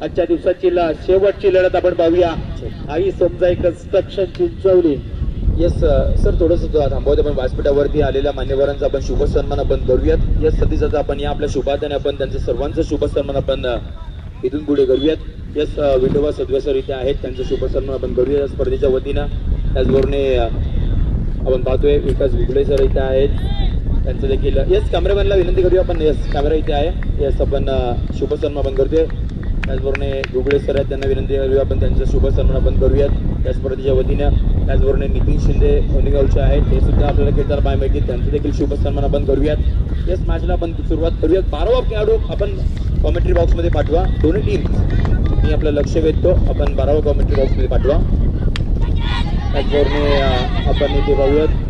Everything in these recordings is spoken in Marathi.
आजच्या दिवसाची शेवटची लढत आपण पाहूया. आई समजाई कन्स्ट्रक्शन चिंचवली. येस सर, थोडस थांबवते पण व्यासपीठावरती आलेल्या मान्यवरांचा आपण शुभ सन्मान आपण करूयात. येस सतीचा आपण या आपल्या शुभाताने आपण त्यांचं सर्वांचं शुभ सन्मान आपण इथून पुढे करूयात. येस विठोबा सदवे सर इथे आहेत, त्यांचं शुभ सन्मान आपण करूया या स्पर्धेच्या वतीनं. त्याचबरोबर आपण पाहतोय विकास विगुळे सर इथे आहेत, त्यांचं देखील. येस कॅमेरामॅनला विनंती करूया आपण. येस कॅमेरा इथे आहे. येस आपण शुभ सन्मान आपण करतोय. त्याचबरोबर गुगळे सर आहेत, त्यांना विनंती करूया आपण त्यांचं शुभ सन्मान आपण करूयात त्या स्पर्धेच्या वतीनं. त्याचबरोबर नितीन शिंदे होणेगावचे आहेत, ते सुद्धा आपल्याला खेळताना पाहायला मिळतील, त्यांचं देखील शुभ सन्मान आपण करूयात. येस मॅचला आपण सुरुवात करूयात. 12वा खेळाडू आपण कॉमेंट्री बॉक्समध्ये पाठवा. दोन्ही टीम मी आपलं लक्ष वेधतो, आपण 12वा कॉमेंट्री बॉक्समध्ये पाठवा. त्याचबरोबर आपण इथे पाहूयात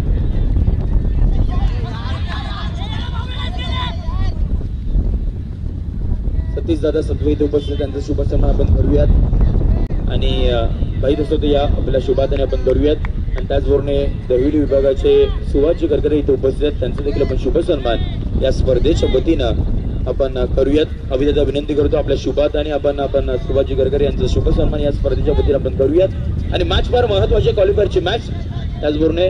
सतीश दादा सत्वे इथे उपस्थित, त्यांचं शुभ सन्मान आपण करूयात. आणि काही तसं या आपल्या शुभाताने आपण करूयात. आणि त्याचबरोबर दहिवली विभागाचे सुभाषजी करकरे इथे उपस्थित आहेत, त्यांचं देखील आपण शुभ सन्मान या स्पर्धेच्या वतीनं आपण करूयात. अभिदादा विनंती करतो आपल्या शुभाताने आपण सुभाषजी करकरे यांचं शुभ सन्मान या स्पर्धेच्या वतीनं आपण करूयात. आणि मॅच फार महत्वाची क्वालिफायरची मॅच. त्याचबरोबर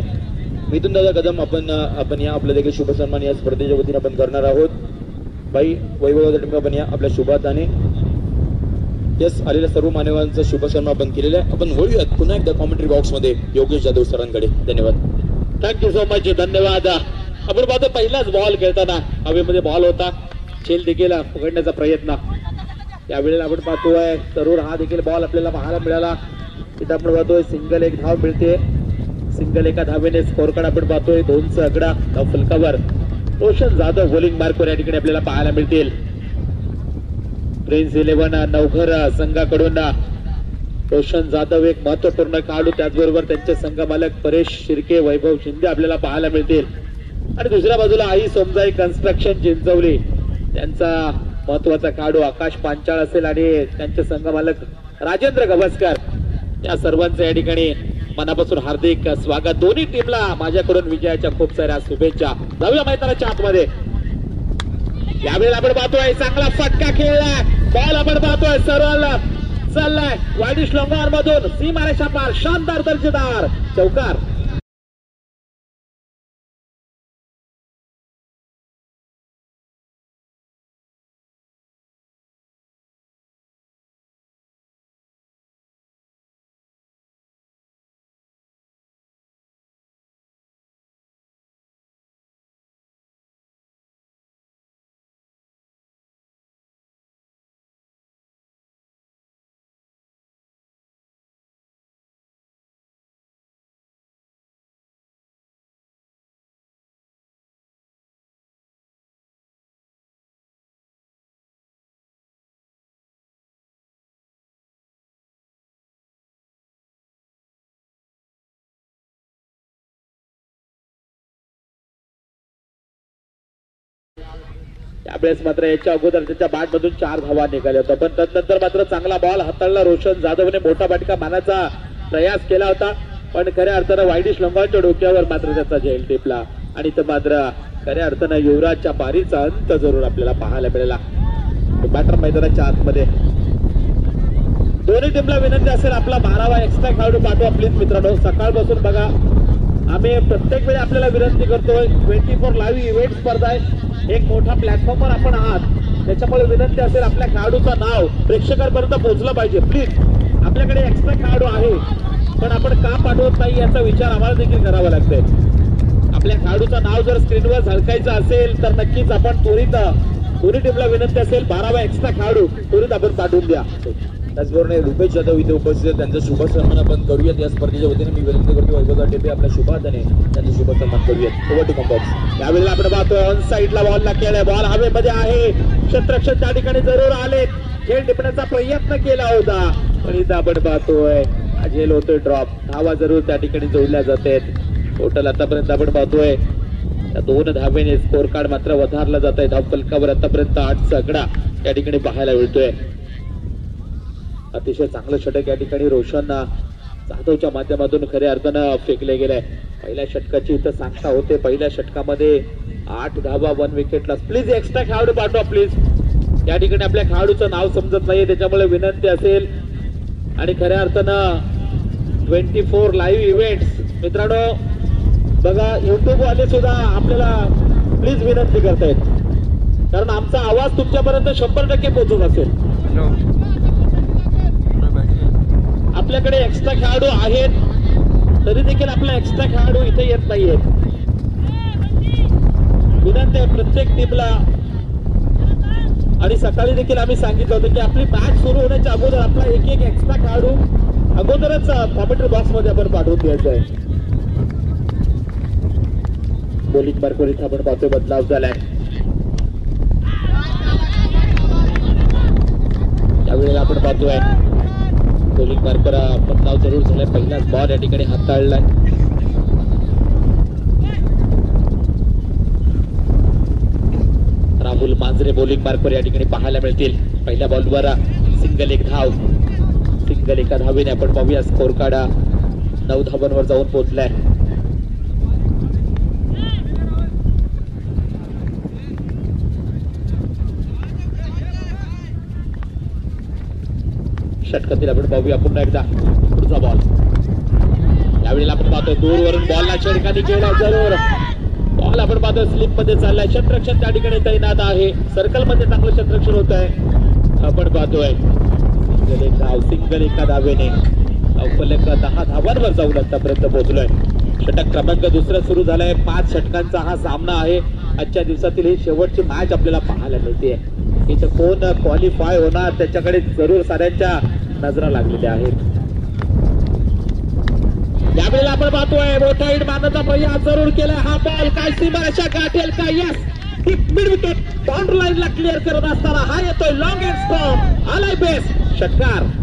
मिथुन दादा कदम आपण या आपल्या देखील शुभ सन्मान या स्पर्धेच्या वतीनं आपण करणार आहोत. बाई वैभव आपण या आपल्या शुभाताने येस आलेल्या सर्व मान्यवरांचा शुभ सन्मान आपण केलेला आहे. आपण वळूयात पुन्हा एकदा कॉमेंट्री बॉक्स मध्ये योगेश जाधव सरांकडे. धन्यवाद. Thank you so much. धन्यवाद. आपण पाहतो पहिलाच बॉल खेळताना हवेमध्ये बॉल होता, खेळ देखील पकडण्याचा प्रयत्न. यावेळेला आपण पाहतोय तरुण हा देखील बॉल आपल्याला पाहायला मिळाला. तिथे आपण पाहतोय सिंगल एक धाव मिळते. सिंगल एका धावेने स्कोर कार्ड आपण पाहतोय 2चा आकडा फलकावर. रोशन जाधव बॉलिंग मार्कवर या ठिकाणी आपल्याला पाहायला मिळतील. प्रिन्स 11 नवघर संघाकडून रोशन जाधव एक महत्वपूर्ण खेळाडू, त्याचबरोबर त्यांचे संघ मालक परेश शिर्के, वैभव शिंदे आपल्याला पाहायला मिळतील. आणि दुसऱ्या बाजूला आई समजाई कन्स्ट्रक्शन चिंचवली, त्यांचा महत्वाचा खेळाडू आकाश पांचाळ असेल आणि त्यांचे संघ मालक राजेंद्र गवस्कर. या सर्वांचं या ठिकाणी मनापासून हार्दिक स्वागत. दोन्ही टीमला माझ्याकडून विजयाच्या खूप साऱ्या शुभेच्छा. जाऊया मैदानाच्या आतमध्ये. यावेळेला आपण पाहतोय चांगला फटका खेळलाय, बॉल आपण पाहतोय सरळ चाललाय वाईडिश लॉंगार मधून सीमारेषा पार, शानदार दर्जेदार चौकार. त्यावेळेस मात्र याच्या अगोदर त्याच्या बॅट मधून 4 धावा निघाल्या होत्या, पण तदनंतर मात्र चांगला बॉल हाताळला रोशन जाधवने. मोठा फटका मारण्याचा प्रयास केला होता, पण खऱ्या अर्थानं वाईडिश लंबाच्या डोक्यावर मात्र त्याचा झेल टिपला. आणि तो मात्र खऱ्या अर्थानं युवराजच्या पारीचा अंत जरूर आपल्याला पाहायला मिळाला. बॅटर मैदानाच्या आतमध्ये. दोन्ही टीमला विनंती असेल आपला 12वा एक्स्ट्रा खेळाडू पाठवा प्लीज मित्रांनो. सकाळपासून बघा आम्ही प्रत्येक वेळी आपल्याला विनंती करतोय, 24 लाईव्ह इव्हेंट स्पर्धा आहे, एक मोठा प्लॅटफॉर्मवर आपण आहात, त्याच्यामुळे विनंती असेल आपल्या खेळाडूचं नाव प्रेक्षकांपर्यंत पोहोचलं पाहिजे प्लीज. आपल्याकडे एक्स्ट्रा खेळाडू आहे, पण आपण का पाठवत नाही याचा विचार आम्हाला देखील करावा लागतोय. आपल्या खेळाडूचं नाव जर स्क्रीनवर झळकायचं असेल तर नक्कीच आपण त्वरित, दोन्ही टीमला विनंती असेल 12वा एक्स्ट्रा खेळाडू त्वरित आपण पाठवून द्या. त्याचबरोबर रुपेश जाधव इथे उपस्थित आहेत, त्यांचं शुभ सन्मान आपण करूयात या स्पर्धेच्या वतीने. मी विनंती करतो वैभव टेपे आपल्या शुभाताने त्यांचं शुभ सन्मान करूयात. Over to combox. यावेळेला आपण पाहतोय ऑन साईडला बॉलला केलाय, बॉल हवेमध्ये आहे, क्षेत्ररक्षक त्या ठिकाणी जरूर आले, खेळ टिपण्याचा प्रयत्न केला होता, पण इथं आपण पाहतोय झेल होतोय ड्रॉप. धावा जरूर त्या ठिकाणी जोडल्या जातात. टोटल आतापर्यंत आपण पाहतोय 2 धावेने स्कोर कार्ड मात्र वधारला जात आहे. धाव फलकावर आतापर्यंत 8चा आकडा त्या ठिकाणी पाहायला मिळतोय. अतिशय चांगलं षटक या ठिकाणी रोशन जाधवच्या माध्यमातून खऱ्या अर्थानं फेकले गेलंय. पहिल्या षटकाची इथं सांगता होते. पहिल्या षटकामध्ये 8 धावा 1 विकेटला. प्लीज एक्स्ट्रा खेळाडू पाठवा प्लीज. या ठिकाणी आपल्या खेळाडूचं नाव समजत नाहीये, त्याच्यामुळे विनंती असेल. आणि खऱ्या अर्थानं 24 लाईव्ह इव्हेंट्स मित्रांनो बघा, युट्यूब वाले सुद्धा आपल्याला प्लीज विनंती करतायत, कारण आमचा आवाज तुमच्यापर्यंत 100% पोहोचत असेल. आपल्याकडे एक्स्ट्रा खेळाडू आहेत तरी देखील आपला एक्स्ट्रा खेळाडू इथे येत नाहीयेत. विनंती आहे प्रत्येक टीमला. आणि सकाळी देखील आम्ही सांगितलं होतं की आपली मॅच सुरू होण्याच्या अगोदर आपला एक एक्स्ट्रा खेळाडू अगोदरच कॉमेंट्री बॉक्स मध्ये आपण पाठवून द्यायचा आहे. बॉलिंग मार्कवर इथे आपण पाहतोय बदलाव झालाय. त्यावेळेला आपण पाहतोय बॉलिंग मार्कर बदलाव जरूर झालाय. पहिलाच बॉल या ठिकाणी हाताळलाय. राहुल मांजरे बॉलिंग मार्कवर या ठिकाणी पाहायला मिळतील. पहिल्या बॉलवर सिंगल एक धाव, सिंगल एका धावेने आपण पाहूया स्कोर काढा 9 धावांवर जाऊन पोहोचलाय. षटकातील आपण पाहूया पुन्हा एकदा पुढचा बॉल. यावेळेला आपण पाहतोय दूरवरून बॉलला छेडखानी केला, जरूर बॉल आपण पाहतोय स्लिप मध्ये चाललाय. क्षेत्ररक्षण त्या ठिकाणी तैनात आहे. सर्कल मध्ये चांगलं क्षेत्ररक्षण होत आहे. आपण पाहतोय सिंगल एक धाव, सिंगल एका धावेने फलक 10 धावांवर जाऊन आतापर्यंत पोहोचलोय. षटक क्रमांक दुसरा सुरू झालाय. 5 षटकांचा हा सामना आहे. आजच्या दिवसातील ही शेवटची मॅच आपल्याला पाहायला मिळते. इथं कोण क्वालिफाय होणार त्याच्याकडे जरूर साऱ्यांच्या नजरा लागलेल्या आहेत. यावेळेला आपण पाहतोय मोठा हिट मारण्याचा प्रयास जरूर केला. हा बॉल काय सीमारेषा गाठेल का? यस, मिड विकेट बाउंड्री लाईनला क्लिअर करत असताना हा येतोय लॉंग अँड स्ट्रॉंग. आलाय बेस षटकार.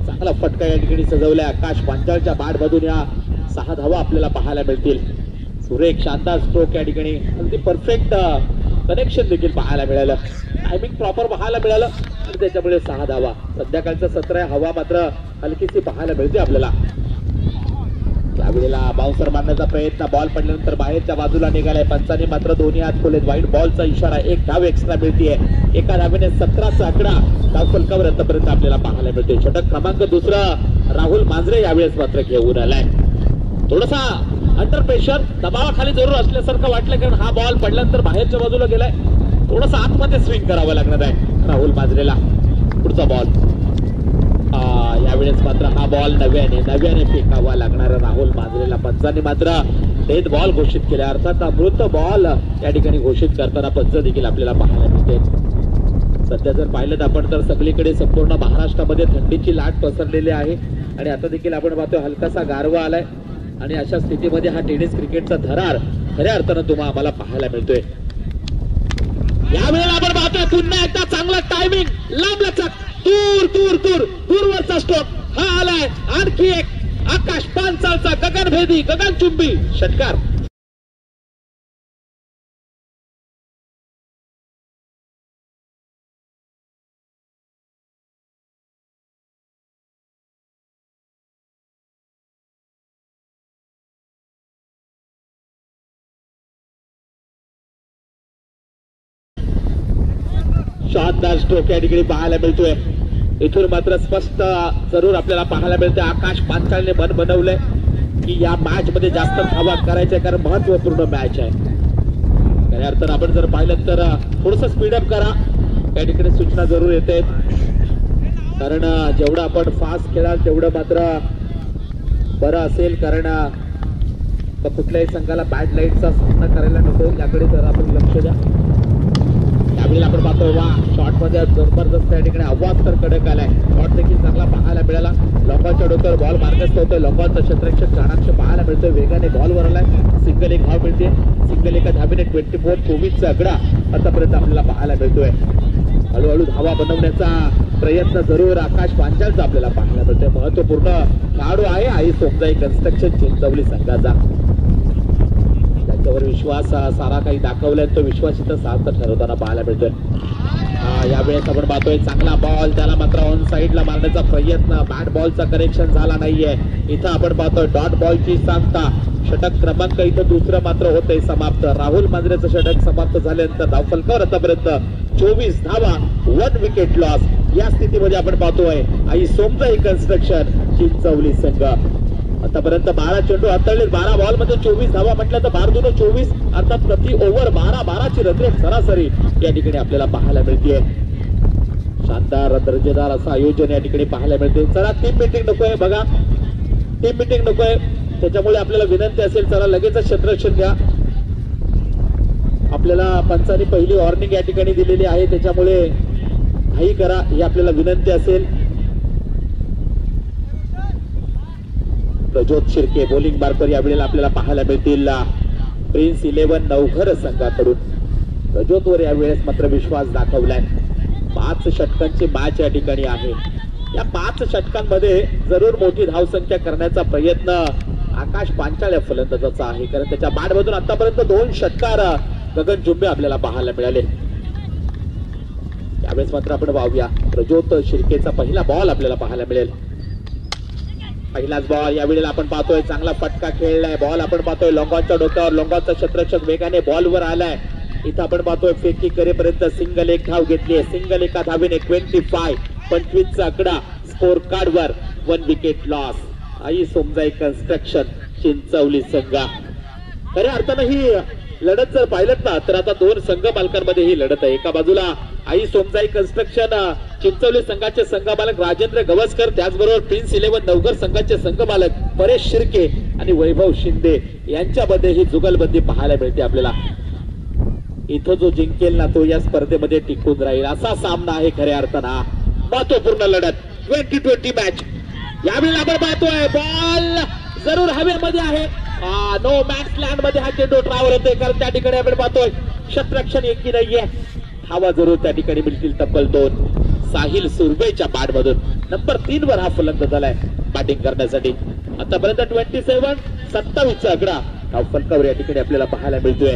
चांगला फटका या ठिकाणी सजवलाय. आकाश पांचाळच्या बॅट मधून या 6 धावा आपल्याला पाहायला मिळतील. सुरेख शानदार स्ट्रोक या ठिकाणी, अगदी परफेक्ट कनेक्शन देखील पाहायला मिळालं. टायमिंग प्रॉपर पाहायला मिळालं आणि त्याच्यामुळे 6 धावा. संध्याकाळचं सत्र आहे, हवा मात्र हलकीशी पाहायला मिळते आपल्याला. त्यावेळेला बाउन्सर मारण्याचा प्रयत्न, बॉल पडल्यानंतर बाहेरच्या बाजूला निघालाय. पंचाने मात्र दोन्ही हात खोलेत. वाईट बॉलचा इशारा. 1 धाव एक्स्ट्रा मिळतीये. एका धावेने 17चा आकडा धावफलकावर आतापर्यंत आपल्याला पाहायला मिळते. षटक क्रमांक दुसरा राहुल मांजरे यावेळेस मात्र घेऊन आलाय. थोडासा अंडर प्रेशर, दबावाखाली जरूर असल्यासारखं वाटलं, कारण हा बॉल पडल्यानंतर बाहेरच्या बाजूला गेलाय. थोडासा आतमध्ये स्विंग करावं लागणार आहे राहुल मांजरेला. पुढचा बॉल. यावेळेस मात्र हा बॉल नव्याने फेकावा लागणार राहुल मांजरेला. पंचांनी मात्र डेथ बॉल घोषित केला. अर्थात मृत बॉल या ठिकाणी घोषित करताना पंच देखील आपल्याला पाहायला मिळते. सध्या जर पाहिलं आपण तर सगळीकडे संपूर्ण महाराष्ट्रामध्ये थंडीची लाट पसरलेली आहे आणि आता देखील आपण पाहतोय हलकासा गारवा आलाय. आणि अशा स्थितीमध्ये हा टेनिस क्रिकेटचा थरार खऱ्या अर्थानं तुम्हाला आम्हाला पाहायला मिळतोय. यावेळेला आपण पाहतोय पुन्हा एकदा चांगला टायमिंग, लांबलचक, दूरवरचा स्ट्रोक हा आलाय. आणखी एक आकाश पांचाळचा गगनभेदी, गगनचुंबी षटकार. शानदार स्ट्रोक या ठिकाणी पाहायला मिळतोय. इथून मात्र स्पष्ट जरूर आपल्याला पाहायला मिळते. आकाश पांचाळने मन बनवलंय की या मॅच मध्ये जास्त धावा करायच्या, कारण महत्वपूर्ण मॅच आहे. खऱ्या अर्थानं आपण जर पाहिलं तर थोडस स्पीडअप करा या ठिकाणी सूचना जरूर येते, कारण जेवढं आपण फास्ट खेळाल तेवढं मात्र बरं असेल. कारण कुठल्याही संघाला बॅड लाईटचा सामना करायला नको, याकडे जर आपण लक्ष द्या. त्यावेळेला आपण पाहतोय वा शॉट मध्ये जबरदस्त या ठिकाणी आवाज तर कडक आलाय. शॉट देखील चांगला पाहायला मिळाला. लॉंगॉनच्या डोक्यावर बॉल मार्गस्थ होतोय. लॉंगॉनचा क्षेत्ररक्षक चाणाक्ष पाहायला मिळतोय. वेगाने बॉलवर आलाय. सिंगल एक धाव मिळते. सिंगल एका धावेने 24 आकडा आतापर्यंत आपल्याला पाहायला मिळतोय. हळूहळू धावा बनवण्याचा प्रयत्न जरूर आकाश पांचाळचा आपल्याला पाहायला मिळतोय. महत्वपूर्ण खेळाडू आहे आई सोमजाई कन्स्ट्रक्शन चिंचवली संघाचा. त्याच्यावर विश्वास सारा काही दाखवलाय, तो विश्वास इथं सार्थ ठरवताना पाहायला मिळतोय. यावेळेस आपण पाहतोय चांगला बॉल, त्याला मात्र ऑन साईडला मारण्याचा प्रयत्न, बॅट बॉलचा कनेक्शन झाला नाहीये. इथं आपण पाहतोय डॉट बॉलची सांगता, षटक क्रमांक इथं दुसरं मात्र होतंय समाप्त. राहुल मांजरेचं षटक समाप्त झाल्यानंतर धावफलकावर आतापर्यंत 24 धावा, 1 विकेट लॉस. या स्थितीमध्ये आपण पाहतोय आई सोमजाई कन्स्ट्रक्शन चिंचवली संघ आतापर्यंत 12 चेंडू हाताळले, 12 बॉल मध्ये 24 धावा म्हटलं तर 12 24, अर्थात प्रति ओव्हर 12-12ची रन रेट सरासरी या ठिकाणी आपल्याला पाहायला मिळते. शानदार दर्जेदार असं आयोजन या ठिकाणी पाहायला मिळते. चला टीम मीटिंग नकोय, बघा टीम मीटिंग नकोय, त्याच्यामुळे आपल्याला विनंती असेल चला लगेच क्षेत्ररक्षण घ्या. आपल्याला पंचांनी पहिली वॉर्निंग या ठिकाणी दिलेली आहे, त्याच्यामुळे घाई करा ही आपल्याला विनंती असेल. प्रज्योत शिर्के बॉलिंग मार्कर यावेळेला आपल्याला पाहायला मिळतील प्रिन्स 11 नवघर संघाकडून. प्रज्योतवर यावेळेस मात्र विश्वास दाखवलाय. 5 षटकांची मॅच या ठिकाणी आहे. या 5 षटकांमध्ये जरूर मोठी धावसंख्या करण्याचा प्रयत्न आकाश पांचाळ या फलंदाजाचा आहे, कारण त्याच्या बॅटमधून आतापर्यंत 2 षटकार गगन जुंबे आपल्याला पाहायला मिळाले. यावेळेस मात्र आपण पाहूया प्रज्योत शिर्केचा पहिला बॉल आपल्याला पाहायला मिळेल. पहिलाच बॉल यावेळेला आपण पाहतोय चांगला फटका खेळलाय. बॉल आपण पाहतोय लोंगॉनच्या डोक्यावर, लोंगॉनचा क्षेत्ररक्षक वेगाने बॉलवर आलाय. इथं आपण पाहतोय फेकी करेपर्यंत सिंगल एक धाव घेतली, सिंगल एका धावेने 25चा आकडा स्कोर कार्डवर, 1 विकेट लॉस. आई सोमजाई कन्स्ट्रक्शन चिंचवली संघ. खऱ्या अर्थानं ही लढत जर पाहिलं ना तर आता 2 संघ मालकांमध्ये ही लढत आहे. एका बाजूला आई सोमजाई कन्स्ट्रक्शन चिंचवली संघाचे संघ मालक राजेंद्र गवसकर, त्याचबरोबर प्रिन्स 11 नवघर संघाचे संघ मालक परेश शिर्के आणि वैभव शिंदे यांच्यामध्ये ही जुगलबंदी पाहायला मिळते आपल्याला. इथं जो जिंकेल ना तो या स्पर्धेमध्ये टिकून राहील असा सामना आहे खऱ्या अर्थानं. महत्वपूर्ण लढत 2020 मॅच. यावेळेला आपण पाहतोय बॉल जरूर हवेमध्ये आहे, नो मॅक्स लँड मध्ये हा चेंडू ट्रावर होतोय, कारण त्या ठिकाणी आपण पाहतोय क्षेत्ररक्षण एकी नाहीये. धावा जरूर त्या ठिकाणी मिळतील तब्बल 2. साहिल सुरवेच्या बॅट मधून नंबर 3 वर हा फलंदाज झालाय बॅटिंग करण्यासाठी. आतापर्यंत 27चा आकडा धावफलकावर या ठिकाणी आपल्याला पाहायला मिळतोय.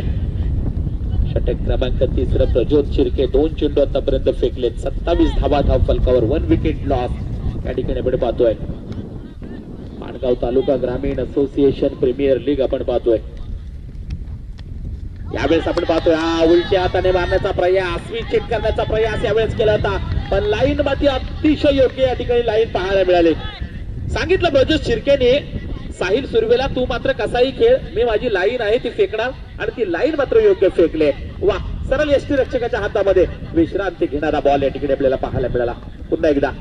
षटक क्रमांक 3 प्रज्योत शिर्के 2 चेंडू आतापर्यंत फेकलेत, 27 धावा धावफलकावर, 1 विकेट लॉस. या ठिकाणी आपण पाहतोय माणगाव तालुका ग्रामीण असोसिएशन प्रीमियर लीग आपण पाहतोय. यावेळेस आपण पाहतोय उलट्या हाताने मारण्याचा प्रयास, स्विच हिट करण्याचा प्रयास यावेळेस केला होता, पण लाईन मध्ये अतिशय योग्य या ठिकाणी लाईन पाहायला मिळाली. सांगितलं प्रज्योत शिर्केने साहिल सुरवेला तू मात्र कसाही खेळ, मी माझी लाईन आहे ती फेकणार, आणि ती लाईन मात्र योग्य फेकले. वा, सरळ यष्टी रक्षकाच्या हातामध्ये विश्रांती घेणारा बॉल या ठिकाणी आपल्याला पाहायला मिळाला. पुन्हा एकदा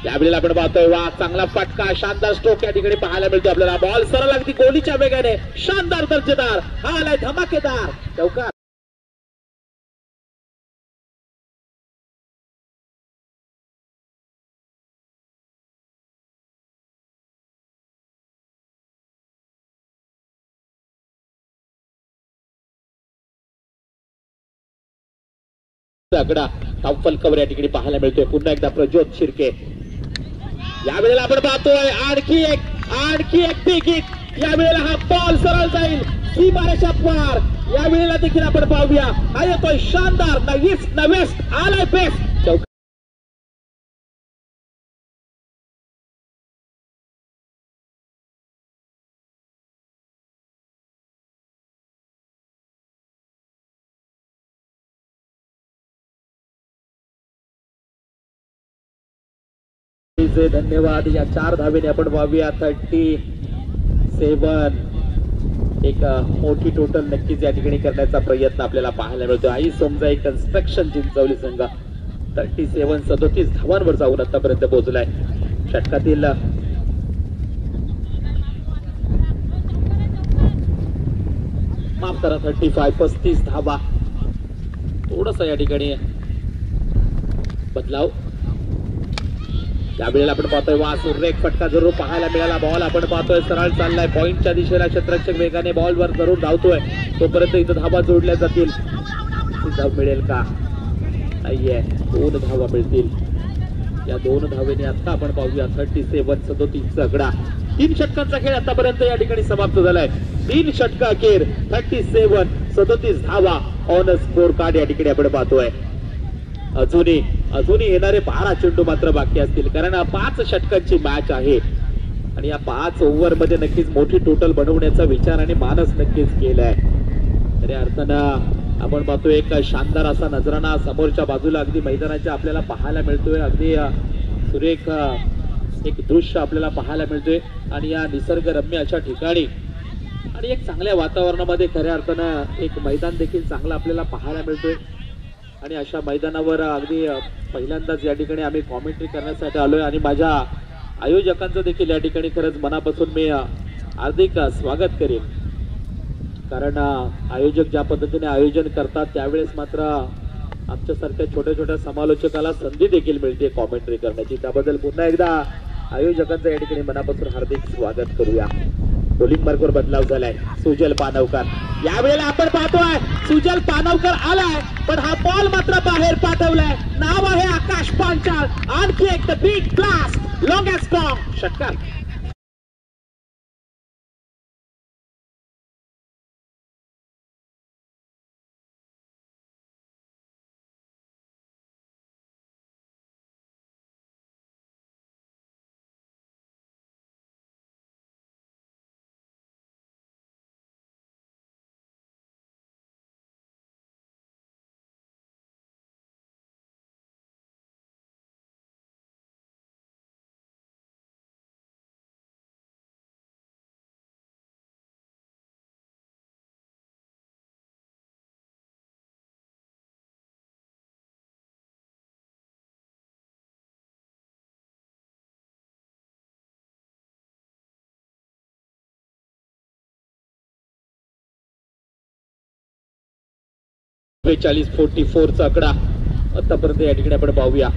यावेळेला आपण पाहतोय वा चांगला फटका, शानदार स्ट्रोक या ठिकाणी पाहायला मिळतो आपल्याला. बॉल सरळ अगदी गोलीच्या वेगाने, शानदार दर्जेदार, हा आलाय धमाकेदार चौकार. आकडा धावफलकावर या ठिकाणी पाहायला मिळतोय. पुन्हा एकदा प्रज्योत शिर्के. यावेळेला आपण पाहतोय आणखी एक पिक हिट. यावेळेला हा बॉल सरळ जाईल सीमारेषा पार. यावेळेला देखील आपण पाहूया हा येतोय शानदार, ना ईस्ट ना वेस्ट, आलाय बेस्ट चौकार. धन्यवाद. या 4 धावेने आपण पाहूया 37. एक मोठी टोटल नक्कीच या ठिकाणी करण्याचा प्रयत्न आपल्याला पाहायला मिळतो. आई सोमजाई कन्स्ट्रक्शन चिंचवली संघ 37 धावांवर जाऊन आतापर्यंत पोहोचलाय. षटकातील माफ करा 35 धावा. थोडस या ठिकाणी बदलाव. यावेळेला आपण पाहतोय वा सुरेख फटका जरूर पाहायला मिळाला. बॉल आपण पाहतोय सरळ चाललाय पॉइंटच्या दिशेला. क्षेत्ररक्षक वेगाने बॉलवर जरूर धावतोय, तोपर्यंत इथं धावा जोडल्या जातील. धाव मिळेल का? नाहीये, 2 धावा मिळतील. या 2 धावेने आता आपण पाहूया 37 आकडा 3 षटकांचा खेळ आतापर्यंत या ठिकाणी समाप्त झालाय. 3 षटका अखेर 37 धावा ऑन स्कोर कार्ड या ठिकाणी आपण पाहतोय. अजूनही येणारे 12 चेंडू मात्र बाकी असतील, कारण 5 षटकांची मॅच आहे आणि या 5 ओव्हर मध्ये नक्कीच मोठी टोटल बनवण्याचा विचार आणि मानस नक्कीच केलाय. खऱ्या अर्थानं आपण पाहतोय एक शानदार असा नजराणा समोरच्या बाजूला अगदी मैदानाच्या आपल्याला पाहायला मिळतोय. अगदी सुरेख एक दृश्य आपल्याला पाहायला मिळतोय आणि या निसर्गरम्य अशा ठिकाणी आणि एक चांगल्या वातावरणामध्ये खऱ्या अर्थानं एक मैदान देखील चांगलं आपल्याला पाहायला मिळतोय. आणि अशा मैदानावर अगदी पहिल्यांदाच या ठिकाणी आम्ही कॉमेंट्री करण्यासाठी आलोय आणि माझ्या आयोजकांचं देखील या ठिकाणी खरंच मनापासून मी हार्दिक स्वागत करेन. कारण आयोजक ज्या पद्धतीने आयोजन करतात त्यावेळेस मात्र आमच्यासारख्या छोट्या छोट्या समालोचकाला संधी देखील मिळते कॉमेंट्री करण्याची. त्याबद्दल पुन्हा एकदा आयोजकांचं या ठिकाणी मनापासून हार्दिक स्वागत करूया. बॉलिंग मार्कवर बदलाव झालाय. सुजल पानवकर यावेळेला आपण पाहतोय सुजल पानवकर आलाय, पण हा बॉल मात्र बाहेर पाठवलाय. नाव आहे आकाश पांचाळ. आणखी एक the big blast long and strong षटकार. बेचाळीस 44 चा आकडा आतापर्यंत या ठिकाणी आपण पाहूया.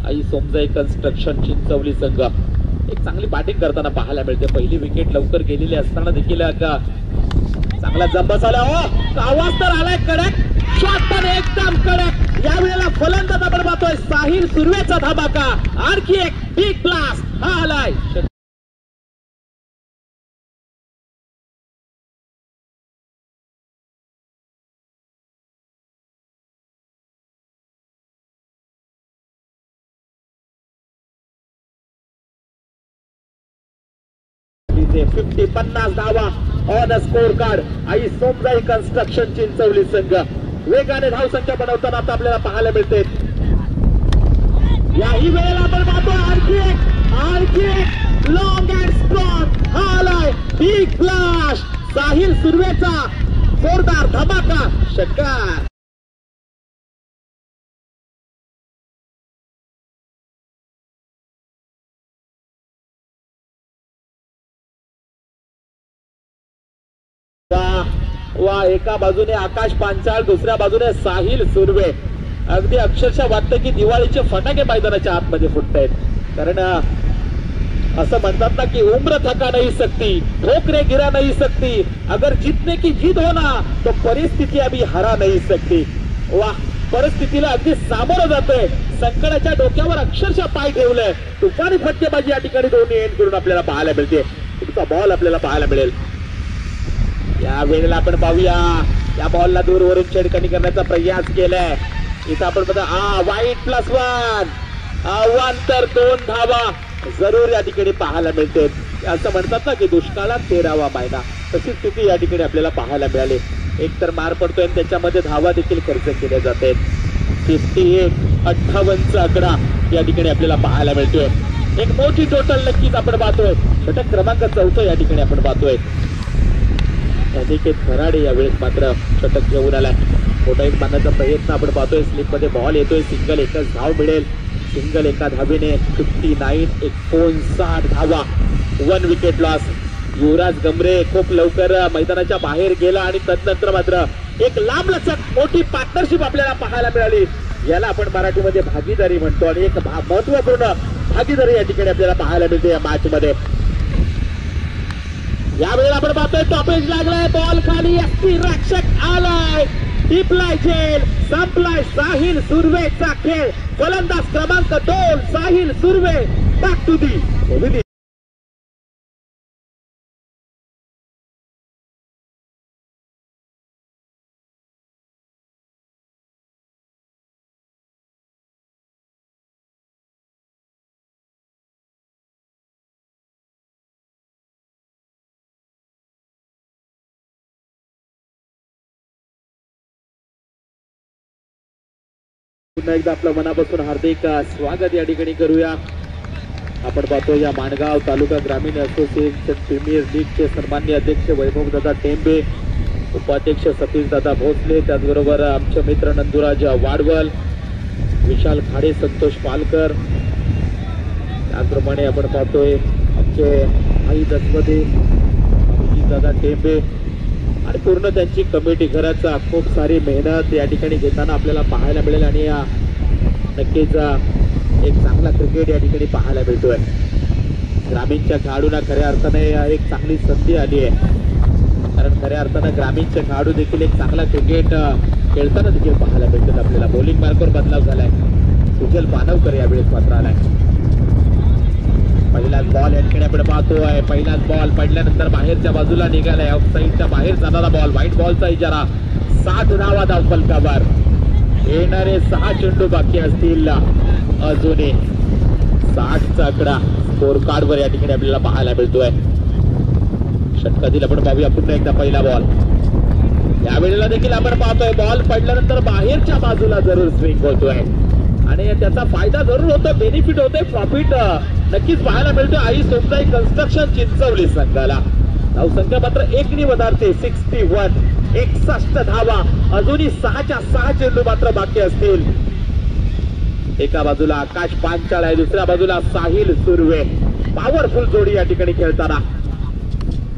आई सोमजाई कन्स्ट्रक्शन चिंचवली संघ एक चांगली बॅटिंग करताना पाहायला मिळते. पहिली विकेट लवकर गेलेली असताना देखील चांगला जंबस आला. आवाज तर आलाय कडक, शॉट पण एकदम कडक. यावेळेला फलंदाज आपण पाहतोय साहिल सुर्वेचा धमाका. आणखी एक बिग ब्लास्ट हा आलाय. ते 50 धावा on scorecard. Aai Somjai construction Chinchwali संघ वेगाने धावसंख्या बनवताना आता आपल्याला पाहायला मिळते. याही वेळेला आपण पाहतो आणखी एक लॉंग अँड स्ट्रॉंग हा आलाय. बिग ब्लास्ट साहिल सुर्वेचा जोरदार धमाका षटकार. वा एका बाजूने आकाश पांचाळ, दुसऱ्या बाजूने साहिल सुर्वे. अगदी अक्षरशः वाटतं की दिवाळीचे फटाके मैदानाच्या आतमध्ये फुटतायत. कारण असं म्हणतात ना की उम्र थका नहीं सकती, ठोकरे गिरा नहीं सकती, अगर जीतने की जीत हो ना तो परिस्थिती अभी हरा नहीं सकती. वा परिस्थितीला अगदी सामोरं जातोय. संकटाच्या डोक्यावर अक्षरशः पाय ठेवलंय. तुफानी फटकेबाजी या ठिकाणी दोन्ही एंड करून आपल्याला पाहायला मिळते. तुमचा बॉल आपल्याला पाहायला मिळेल. या वेळेला आपण पाहूया या बॉलला दूरवरून छेडखानी करण्याचा प्रयास केलाय. इथं आपण बघा वाईट +1 अवांतर 2 धावा जरूर या ठिकाणी पाहायला मिळते. असं म्हणतात ना की दुष्काळात 13वा महिना, तशी स्थिती या ठिकाणी आपल्याला पाहायला मिळाली. एक तर मार पडतोय आणि त्याच्यामध्ये धावा देखील खर्च केल्या जात आहेत. 58 आकडा या ठिकाणी आपल्याला पाहायला मिळतोय. एक मोठी टोटल नक्कीच आपण पाहतोय. षटक क्रमांक 4 या ठिकाणी आपण पाहतोय. अनिकेत खराडे यावेळेस मात्र षटक घेऊन आलाय. मोठा एक मारण्याचा प्रयत्न आपण पाहतोय. स्लिप मध्ये बॉल येतोय. सिंगल एकच धाव मिळेल. सिंगल एका धावेने 59 59 धावा 1 विकेट लॉस. युवराज गमरे खूप लवकर मैदानाच्या बाहेर गेला आणि तदनंतर मात्र एक लांबलचक मोठी पार्टनरशिप आपल्याला पाहायला मिळाली. याला आपण मराठीमध्ये भागीदारी म्हणतो आणि एक महत्वपूर्ण भागीदारी या ठिकाणी आपल्याला पाहायला मिळते या मॅच मध्ये. यावेळेला आपण पाहतोय टॉपेज लागलाय. बॉल खाली एसटी रक्षक आलाय. टिपलाय झेल संपलाय साहिल सुर्वेचा खेळ. फलंदाज क्रमांक 2 Sahil Surve. Back to the पुन्हा एकदा आपलं मनापासून हार्दिक स्वागत या ठिकाणी करूया. आपण पाहतो या माणगाव तालुका ग्रामीण असोसिएशन प्रीमियर लीगचे सन्माननीय अध्यक्ष वैभवदादा टेंबे, उपाध्यक्ष सतीशदादा भोसले, त्याचबरोबर आमचे मित्र नंदुराज वाडवल, विशाल खाडे, संतोष पालकर, त्याचप्रमाणे आपण पाहतोय आमचे आई दसवदे, दादा टेंबे आणि पूर्ण त्यांची कमिटी. घराचा खूप सारी मेहनत या ठिकाणी घेताना आपल्याला पाहायला मिळेल आणि नक्कीच एक चांगला क्रिकेट या ठिकाणी पाहायला मिळतोय. ग्रामीणच्या खेळाडूंना खऱ्या अर्थाने एक चांगली संधी आली आहे, कारण खऱ्या अर्थानं ग्रामीणचे खेळाडू देखील एक चांगला क्रिकेट खेळताना देखील पाहायला मिळतात आपल्याला. बॉलिंग मार्कवर बदलाव झालाय, सुजल पानवकर यावेळेस मात्र आलाय. पहिलाच बॉल या ठिकाणी आपण पाहतोय. पहिलाच बॉल पडल्यानंतर बाहेरच्या बाजूला निघालाय, ऑफ साईडच्या बाहेर जाणारा बॉल, व्हाईट बॉलचा इजारा. 60 धावा धाव फलकावर. येणारे 6 चेंडू बाकी असतील अजूनही. 60चा आकडा स्कोर कार्ड वर या ठिकाणी आपल्याला पाहायला मिळतोय. षटकातील आपण पाहूया पुन्हा एकदा पहिला बॉल. यावेळेला देखील आपण पाहतोय बॉल पडल्यानंतर बाहेरच्या बाजूला जरूर स्विंग होतोय आणि त्याचा फायदा जरूर होतो, बेनिफिट होतोय, प्रॉफिट नक्कीच पाहायला मिळतोय आई सोमसाई कन्स्ट्रक्शन चिंचवली संघाला. धावसंख्या मात्र 1 वधारते 61. 61 धावा. अजूनही 6च्या 6 चेंडू मात्र बाकी असतील. एका बाजूला आकाश पांचाळ आहे, दुसऱ्या बाजूला साहिल सुर्वे. पॉवरफुल जोडी या ठिकाणी खेळताना.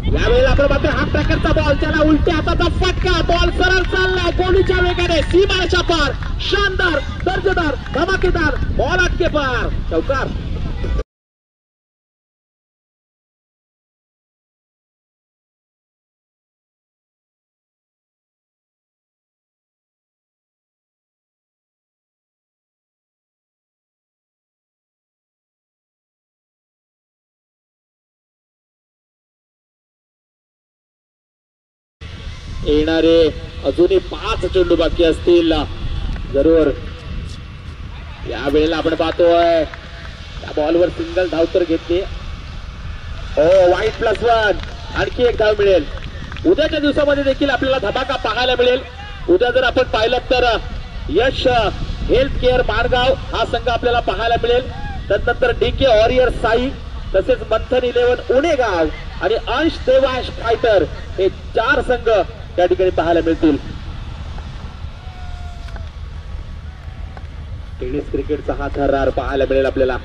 यावेळेला आपण मात्र हा ट्रॅकरचा बॉल, त्याला उलट्या हाताचा फटका. बॉल सरळ चालला गोलीच्या वेगाने सीमारेषा पार. शानदार, दर्जेदार, धमाकेदार बॉल अटके पार. चौकार. येणारे अजूनही 5 चेंडू बाकी असतील जरूर. यावेळेला आपण पाहतोय त्या बॉलवर सिंगल धाव तर घेतली. हो, व्हाईट +1. आणखी एक धाव मिळेल. उद्याच्या दिवसामध्ये देखील आपल्याला धमाका पाहायला मिळेल. उद्या जर आपण पाहिलं तर यश हेल्थ केअर माणगाव हा संघ आपल्याला पाहायला मिळेल. त्यानंतर DK वॉरियर साई, तसेच मंथन 11 उणेगाव आणि अंश देवाश फायटर, हे 4 संघ त्या ठिकाणी पाहायला मिळतील. टेनिस क्रिकेटचा हा थरार पाहायला मिळेल आपल्याला.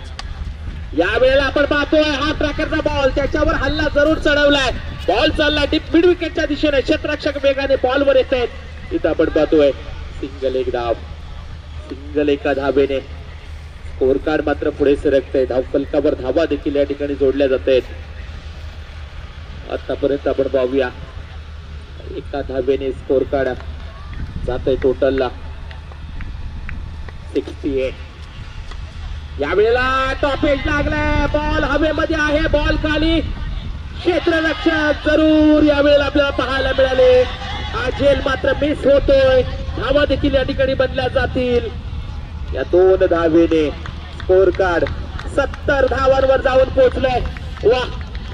यावेळेला आपण पाहतोय हा ट्रॅकरचा बॉल, त्याच्यावर हल्ला जरूर चढवलाय. बॉल चालला डीप मिड विकेटच्या दिशेने. क्षेत्ररक्षक वेगाने बॉलवर येत आहेत. इथं आपण पाहतोय सिंगल एक धाव. सिंगल एका धावेने स्कोर कार्ड मात्र पुढे सरकतंय. धाव फलकावर धावा देखील या ठिकाणी जोडल्या जात आहेत. आतापर्यंत आपण पाहूया एका धावेने स्कोर कार्ड जात आहे टोटलला 68. यावेळेला टॉप एज लागलाय. बॉल हवेमध्ये आहे, बॉल खाली. क्षेत्ररक्षक जरूर यावेळेला आपल्याला पाहायला मिळाले. हा झेल मात्र मिस होतोय. धावा देखील या ठिकाणी बनल्या जातील. या 2 धावेने स्कोर कार्ड 70 धावांवर जाऊन पोहोचलंय. वा,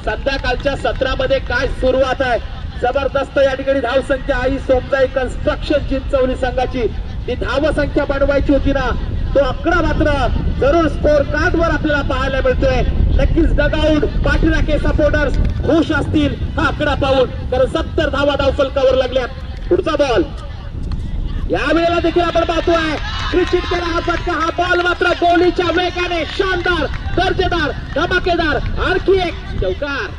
संध्याकाळच्या सत्रामध्ये काय सुरुवात आहे. जबरदस्त या ठिकाणी धाव संख्या आई सोमजाई कन्स्ट्रक्शन चिंचवली संघाची. ती धाव संख्या बनवायची होती ना, तो आकडा मात्र जरूर स्कोर कार्ड वर आपल्याला पाहायला मिळतोय. नक्कीच डगआउट पाठीराखे सपोर्टर्स खुश असतील हा आकडा पाहून, कारण 70 धावा धाव फलकावर लागल्यात. पुढचा बॉल यावेळेला देखील आपण पाहतोय क्रिकेट केला हा फटका. हा बॉल मात्र गोलीच्या वेगाने शानदार, दर्जेदार, धमाकेदार. आणखी एक चौकार.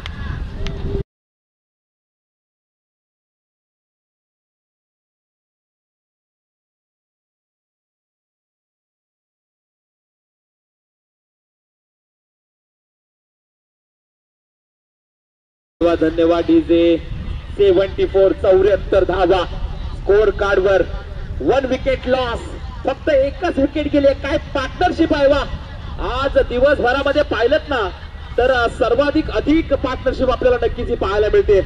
धन्यवाद डीजे. 74 74 धावा स्कोर कार्ड वर. 1 विकेट लॉस. फक्त एकच विकेट गेली. काय पार्टनरशिप आहे वा. आज दिवसभरामध्ये पाहिलं ना तर अधिक पार्टनरशिप आपल्याला नक्कीच पाहायला मिळते.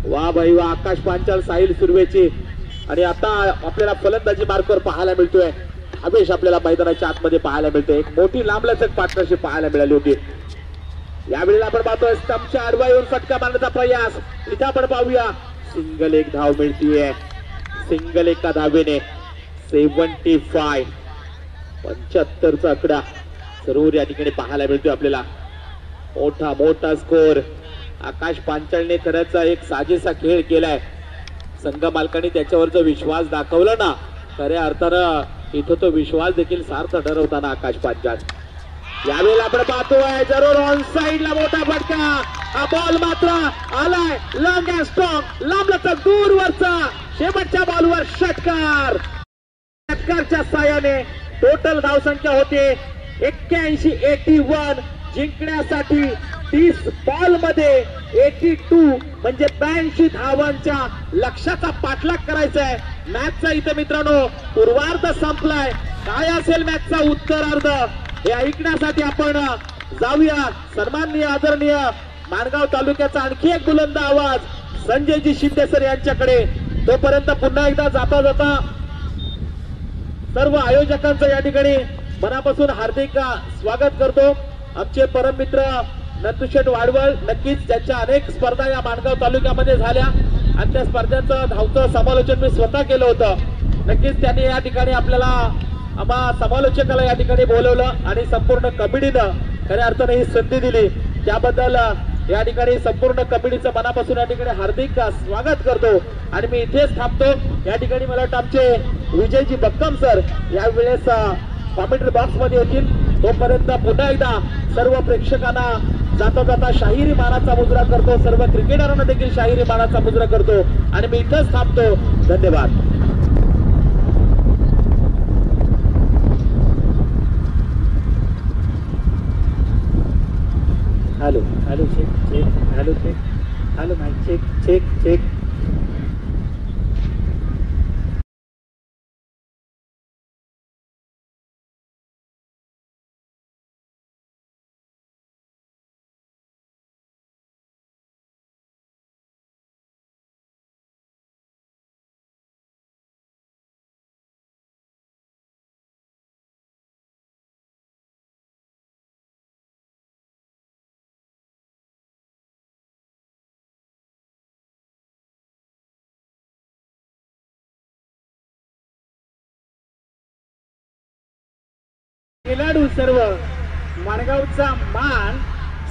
वा भाई वा. आकाश पांचाळ, साहिल सुर्वेची आणि आता आपल्याला फलंदाजी मार्कवर पाहायला मिळतोय हवेश आपल्याला मैदानाच्या आतमध्ये पाहायला मिळते. एक मोठी लांबलचक पार्टनरशिप पाहायला मिळाली होती. यावेळेला आपण पाहतोय स्टंपच्या आडवा येऊन फटका मारण्याचा प्रयास. इथं आपण पाहूया सिंगल एक धाव मिळतीये. सिंगल एका धावेने 75. 75चा आकडा जरूर या ठिकाणी पाहायला मिळतोय आपल्याला. मोठा मोठा स्कोर. आकाश पांचाळने खरंच एक साजेसा खेळ केलाय. संघ मालकांनी त्याच्यावर जो विश्वास दाखवला ना, खऱ्या अर्थानं इथं तो विश्वास देखील सार्थ ठरवताना आकाश पांचाळ. यावेळेला आपण पाहतोय जरूर ऑन साइडला मोठा फटका. हा बॉल मात्र आलाय लॉंग अँड स्ट्रॉंग, लांबलचक दूरवरचा. शेवटच्या बॉलवर षटकार. षटकारच्या साहाय्याने टोटल धावसंख्या होते 81. जिंकण्यासाठी 30 बॉल मध्ये 82 म्हणजे 82 धावांच्या लक्ष्याचा पाठलाग करायचा आहे. मॅचचा इथे मित्रांनो पूर्वार्ध संपलाय. काय असेल मॅचचा उत्तरार्ध हे ऐकण्यासाठी आपण जाऊया. सन्माननीय आदरणीय माणगाव तालुक्याचा आणखी एक बुलंद आवाज संजयजी शिंदे सर यांच्याकडे. तोपर्यंत पुन्हा एकदा जाता जाता सर्व आयोजकांचं या ठिकाणी मनापासून हार्दिक स्वागत करतो. आमचे परममित्र नंदुशेठ वाडवळ, नक्कीच त्यांच्या अनेक स्पर्धा या माणगाव तालुक्यामध्ये झाल्या आणि त्या स्पर्धांचं धावतं समालोचन मी स्वतः केलं होतं. नक्कीच त्यांनी या ठिकाणी आपल्याला आम्हा समालोचकाला या ठिकाणी बोलवलं आणि संपूर्ण कमिटीनं खऱ्या अर्थाने ही संधी दिली. त्याबद्दल या ठिकाणी संपूर्ण कमिटीचं मनापासून या ठिकाणी हार्दिक स्वागत करतो आणि मी इथेच थांबतो. या ठिकाणी मला वाटतं आमचे विजयजी बक्कम सर यावेळेस कॉमेंट्री बॉक्स मध्ये येतील. तोपर्यंत पुन्हा एकदा सर्व प्रेक्षकांना जाता जाता शाहिरी मानाचा मुजरा करतो. सर्व क्रिकेटरांना देखील शाहिरी मानाचा मुजरा करतो आणि मी इथंच थांबतो. धन्यवाद. Hello hello check check hello check hello mic check check check. खेळाडू सर्व माणगावचा मान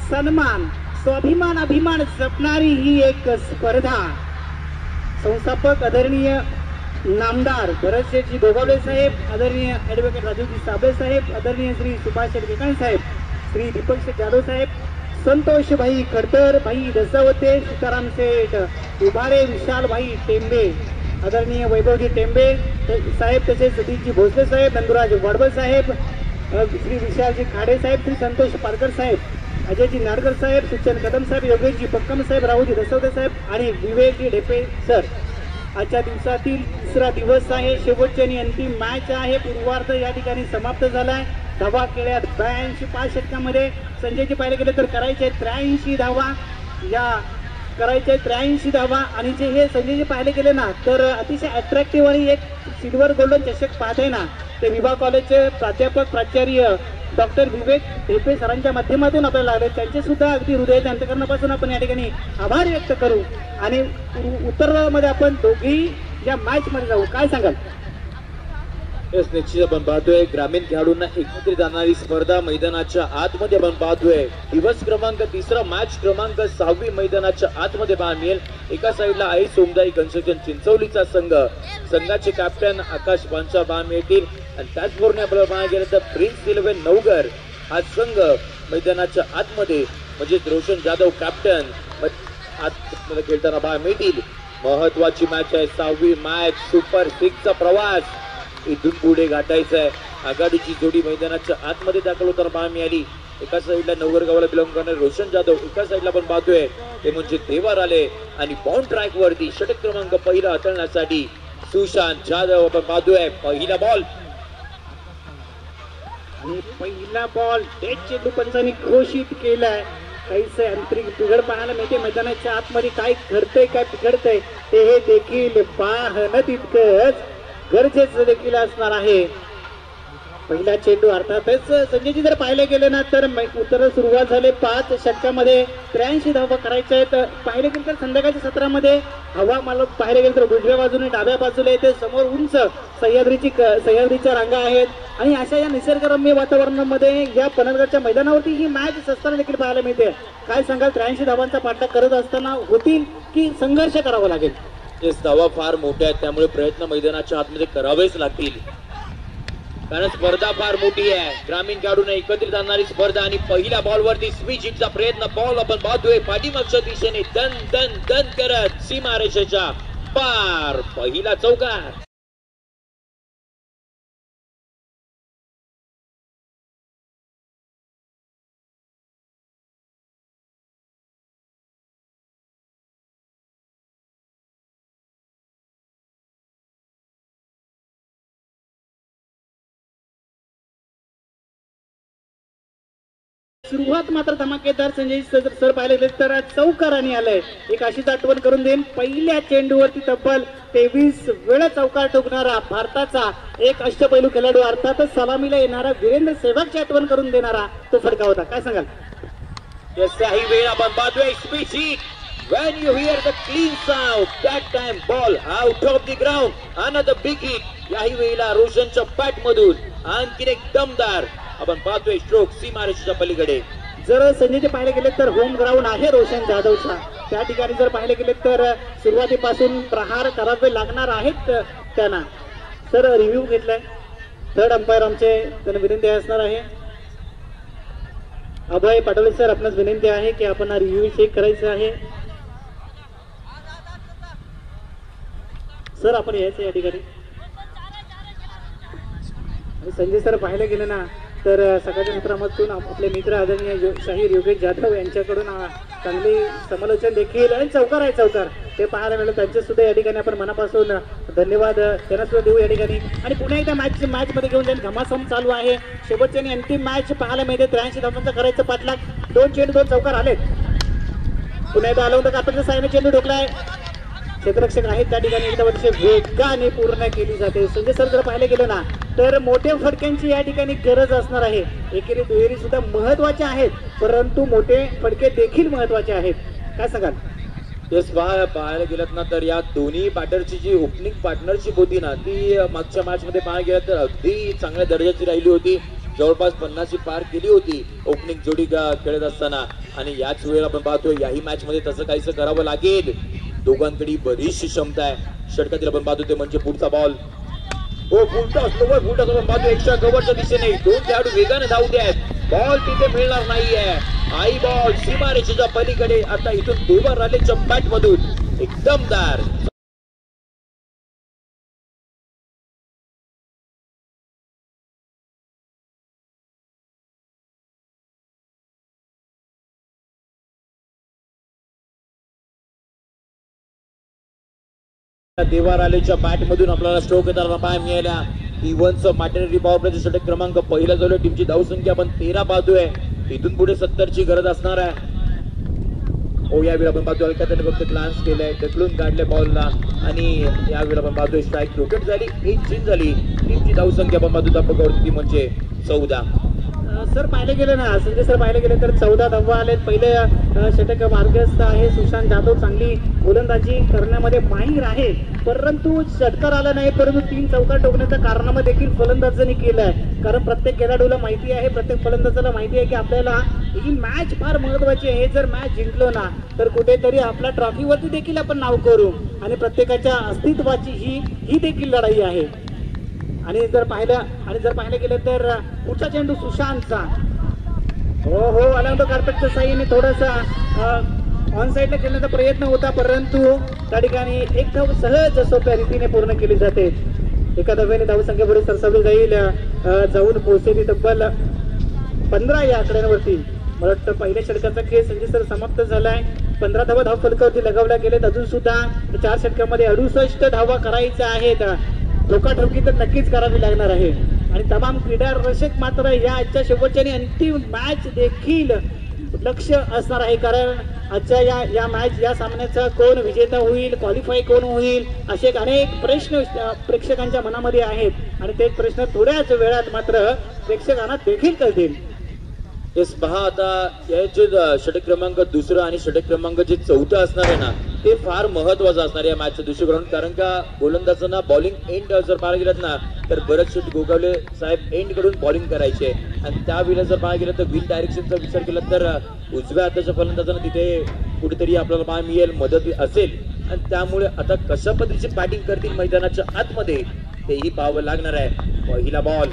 सन्मान स्वाभिमान अभिमान जपणारी ही एक स्पर्धा. संस्थापक आदरणीय नामदार भरतशेठजी गोगावले साहेब, आदरणीय ऍडव्होकेट राजूजी साबळे साहेब, आदरणीय श्री सुभाष विकास साहेब, श्री दीपक शेठ जाधव साहेब, संतोष भाई खडतर, भाई दसावते, सीताराम शेठ उभारे, विशाल भाई टेंबे, आदरणीय वैभवजी टेंबे साहेब, तसेच सतीशजी भोसले साहेब, नंदुराज वाडवळ साहेब, श्री विशालजी खाडे साहेब, श्री संतोष पारकर साहेब, अजयजी नाडकर साहेब, सुचन कदम साहेब, योगेशजी पक्कम साहेब, राहुजी दसवते साहेब आणि विवेकजी ढेपे सर. आजच्या दिवसातील तिसरा दिवस आहे. शेवटची आणि अंतिम मॅच आहे. पूर्वार्ध या ठिकाणी समाप्त झालाय. धावा केल्यात 82. 5 षटकामध्ये संजयजी पाहिलं गेलं तर करायचे 83 धावा. या करायचे 83 धावा आणि जे हे संजयजी पाहिले गेले ना तर अतिशय अट्रॅक्टिव्ह आणि एक सिल्वर गोल्डन चषक पाहते ना ते विभा कॉलेजचे प्राध्यापक प्राचार्य डॉक्टर विवेक ढेपे सरांच्या माध्यमातून आपल्याला लागले. त्यांचे सुद्धा अगदी हृदयाच्या अंतकरणापासून आपण या ठिकाणी आभार व्यक्त करू आणि उत्तरामध्ये आपण दोघी या मॅच मध्ये जाऊ. काय सांगाल? निश्चित आपण पाहतोय ग्रामीण खेळाडूंना एकत्रित जाणारी स्पर्धा मैदानाच्या आतमध्ये आपण पाहतोय. दिवस क्रमांक 3 मॅच क्रमांक 6 मैदानाच्या आतमध्ये पाहायला मिळेल. एका साईडला आहे सोमदाई कन्स्ट्रक्शन चिंचवलीचा संघ, संघाचे कॅप्टन आकाश पांचाळ पाहायला मिळतील आणि त्याचबरोबर आपल्याला पाहायला गेलं तर प्रिन्स 11 नवघर हा संघ मैदानाच्या आतमध्ये म्हणजे रोशन जाधव कॅप्टन आतमध्ये खेळताना पाहायला मिळतील. महत्वाची मॅच आहे 6वी मॅच. सुपर 6 चा प्रवास इथून पुढे गाठायचा आहे. आघाडीची जोडी मैदानाच्या आतमध्ये दाखल होताना पाहायला मिळाली. एका साईडला नवघर गावाला बिलॉंग करणारे रोशन जाधव, एका साईडला आपण पाहतोय ते म्हणजे देवार आले आणि बाउंड ट्रॅक वरती षटक क्रमांक पहिला हाताळण्यासाठी सुशांत जाधव आपण पाहतोय. पहिला बॉल आणि पहिला बॉल डेट चेंडू पंचांनी घोषित केलाय. काहीच आंतरिक बिघड पाहायला मिळते. मैदानाच्या आतमध्ये काय घडतंय काय बिघडतंय ते हे देखील पाहणं तितकंच गरजेचं देखील असणार आहे. पहिला चेंडू अर्थातच संजयजी जर पाहिलं गेलं ना तर उत्तर सुरुवात झाले 5 षटकामध्ये 83 धावा करायच्या आहेत. पाहिलं गेलं तर संध्याकाळच्या सत्रामध्ये हवा मला पाहिलं गेलं तर उजव्या बाजूने डाव्या बाजूला येते, समोर उंच सह्याद्रीच्या रांगा आहेत आणि अशा या निसर्गरम्य वातावरणामध्ये या पनवेलच्या मैदानावरती ही मॅच असताना देखील पाहायला मिळते. काय सांगाल, 83 धावांचा पाठलाग करत असताना होतील की संघर्ष करावा लागेल? ते धावा फार मोठ्या आहेत, त्यामुळे प्रयत्न मैदानाच्या आतमध्ये करावेच लागतील, कारण स्पर्धा फार मोठी आहे. ग्रामीण खेळाडूंना एकत्रित आणणारी स्पर्धा आणि पहिल्या बॉलवरती स्विच हिटचा प्रयत्न. बॉल आपण पाहतोय पाठीमागच्या दिशेने दन दन दन करत सीमारेषेच्या पार. पहिला चौकार. सुरुवात मात्र धमाकेदार संजय सर पाहिले गेले तर चौकाराने आलंय. एक अशीच आठवण करून देईन, पहिल्या चेंडूवरती तब्बल 23 वेळा चौकार ठोकणारा भारताचा एक अष्टपैलू खेळाडू अर्थातच सलामीला येणारा वीरेंद्र सेहवागची आठवण करून देणारा तो फटका होता. काय सांगाल? ही वेळ आपण पाहतोय speech hit. When you hear the clean sound, that time ball out of the ground. Another big hit. याही वेळेला रोशनच्या बॅट मधून आणखी एक दमदार आपण पाहतोय स्ट्रोक सीमारेषेच्या पलीकडे. जर संजयचे पाहिले गेले तर होम ग्राउंड आहे रोशन जाधवचा, त्या ठिकाणी जर पाहिले गेले तर सुरुवातीपासून प्रहार करावे लागणार आहेत त्यांना. सर रिव्ह्यू घेतलाय, थर्ड अंपायर आमचे त्यांना विनंती असणार आहे. अभय पाटोले सर, आपणास विनंती आहे की आपण हा रिव्ह्यू चेक करायचा आहे. सर आपण यायचं या ठिकाणी. संजय सर पाहायला गेलं ना तर सकाळच्या सत्रामधून आपले मित्र आदरणीय शाहीर योगेश जाधव यांच्याकडून चांगली समालोचन देखील आणि चौकार आहे चौकार ते पाहायला मिळालं. त्यांचे सुद्धा या ठिकाणी आपण मनापासून धन्यवाद त्यांना सुद्धा देऊ या ठिकाणी. आणि पुन्हा एकदा मॅच मध्ये घेऊन जाईल, घमासम चालू आहे. शेवटची आणि अंतिम मॅच पाहायला मिळते. 83 धावांचा करायचं पाठलाग. 2 चेंडू 2 चौकार आलेत. पुन्हा एकदा आलं होतं का आपल्याला साईने चेंडू ठोकलाय. क्षेत्ररक्षक आहेत त्या ठिकाणी एकदा वर्ष वेगाने पूर्ण केली जाते. संजय सर जर पाहिलं गेलं ना तर मोठ्या फटक्यांची या ठिकाणी गरज असणार आहे. एकेरी दुहेरी सुद्धा महत्वाचे आहेत, परंतु मोठे फटके देखील महत्वाचे आहेत. काय सांगाल? तेच पाहायला गेलं ना तर या दोन्ही बॅटरची जी ओपनिंग पार्टनरशिप होती ना ती मागच्या मॅच मध्ये पाहायला गेलं तर अगदी चांगल्या दर्जाची राहिली होती. जवळपास 50 पार केली होती ओपनिंग जोडी खेळत असताना. आणि याच वेळेला आपण पाहतोय याही मॅच मध्ये तसं काहीच करावं लागेल. दोघांकडे बरीचशी क्षमता आहे. षटकातील आपण पाहतो ते म्हणजे पुढचा बॉल. हो फुलटा आपण पाहतो एक्स्ट्रा कव्हरच्या दिशेने 2 खेळाडू वेगाने धावत आहेत. बॉल तिथे मिळणार नाहीये. आई बॉल सीमारेषेच्या पलीकडे. आता इथून देवा रालेच्या बॅट मधून एक दमदार देवार आलेच्या बॅट मधून आपल्याला स्ट्रोक येताना पाहायला मिळाल्या. इव्हनचं मॅटर्निटी पॉवर प्लेचं षटक क्रमांक पहिला झालं. टीमची धावसंख्या आपण 13 पाहतोय. इथून पुढे 70 ची गरज असणार आहे. हो यावेळी आपण पाहतोय अलकाताने फक्त ग्लान्स केलाय, ढकलून काढले बॉलला आणि यावेळी आपण पाहतोय स्ट्राईक रोकेट झाली, 1 चेंज झाली. टीमची धावसंख्या आपण पाहतो धापकावरती म्हणजे 14. सर पाहिलं गेलं ना संजय सर पाहिलं गेलं तर 14 धावा आलेत. पहिले षटक मार्गस्थ आहे सुशांत जाधव. चांगली गोलंदाजी करण्यामध्ये माहीर आहे, परंतु षटकार आला नाही. परंतु 3 चौकार ठोकण्याच्या कारणामध्ये देखील फलंदाजांनी केलंय. कारण प्रत्येक खेळाडूला माहिती आहे, प्रत्येक फलंदाजाला माहिती आहे की आपल्याला ही मॅच फार महत्वाची आहे. जर मॅच जिंकलो ना तर कुठेतरी आपल्या ट्रॉफीवरती देखील आपण नाव करू आणि प्रत्येकाच्या अस्तित्वाची ही देखील लढाई आहे. आणि जर पाहिलं गेलं तर पुढचा चेंडू सुशांतचा. हो अलाउंडो कार्पेटच्या साईने थोडासा ऑन साईडला खेळण्याचा प्रयत्न होता, परंतु त्या ठिकाणी एक धाव सहज सोप्या रीतीने पूर्ण केली जाते. एका धाव्याने धावसंख्या पुढे सरसावली जाईल. जाऊन पोहोचली तब्बल 15 या आकड्यांवरती. मला वाटतं पहिल्या षटकाचा खेळ संजय सर समाप्त झालाय. 15 धावा धाव फलकावरती लगावल्या गेलेत. अजून सुद्धा 4 षटकामध्ये 68 धावा करायच्या आहेत. ठोकाठोकी तर नक्कीच करावी लागणार आहे. आणि तमाम क्रीडा रसिक मात्र या आजच्या शेवटच्या आणि अंतिम मॅच देखील लक्ष असणार आहे, कारण आजच्या या मॅच या सामन्याचा कोण विजेता होईल, क्वालिफाय कोण होईल, असे अनेक प्रश्न प्रेक्षकांच्या मनामध्ये आहेत आणि ते प्रश्न थोड्याच वेळात मात्र प्रेक्षकांना देखील कळतील. येस, पहा आता हे जे षटक क्रमांक दुसरा आणि षटक क्रमांक जे चौथा असणार आहे ना, ते फार महत्वाचं असणार आहे या मॅचच्या दृष्टिकोनातून. कारण का गोलंदाजांना बॉलिंग एंड जर पाहायला गेलं ना, तर बरेच शेट गोगावले साहेब एंड कडून बॉलिंग करायचे आणि त्यावेळेला जर पाहायला गेलं तर विंड डायरेक्शनचा विचार केला तर उजव्या हाताच्या फलंदाजांना तिथे कुठेतरी आपल्याला पाहायला मिळेल, मदत असेल आणि त्यामुळे आता कशा पद्धतीची बॅटिंग करतील मैदानाच्या आतमध्ये तेही पाहावं लागणार आहे. पहिला बॉल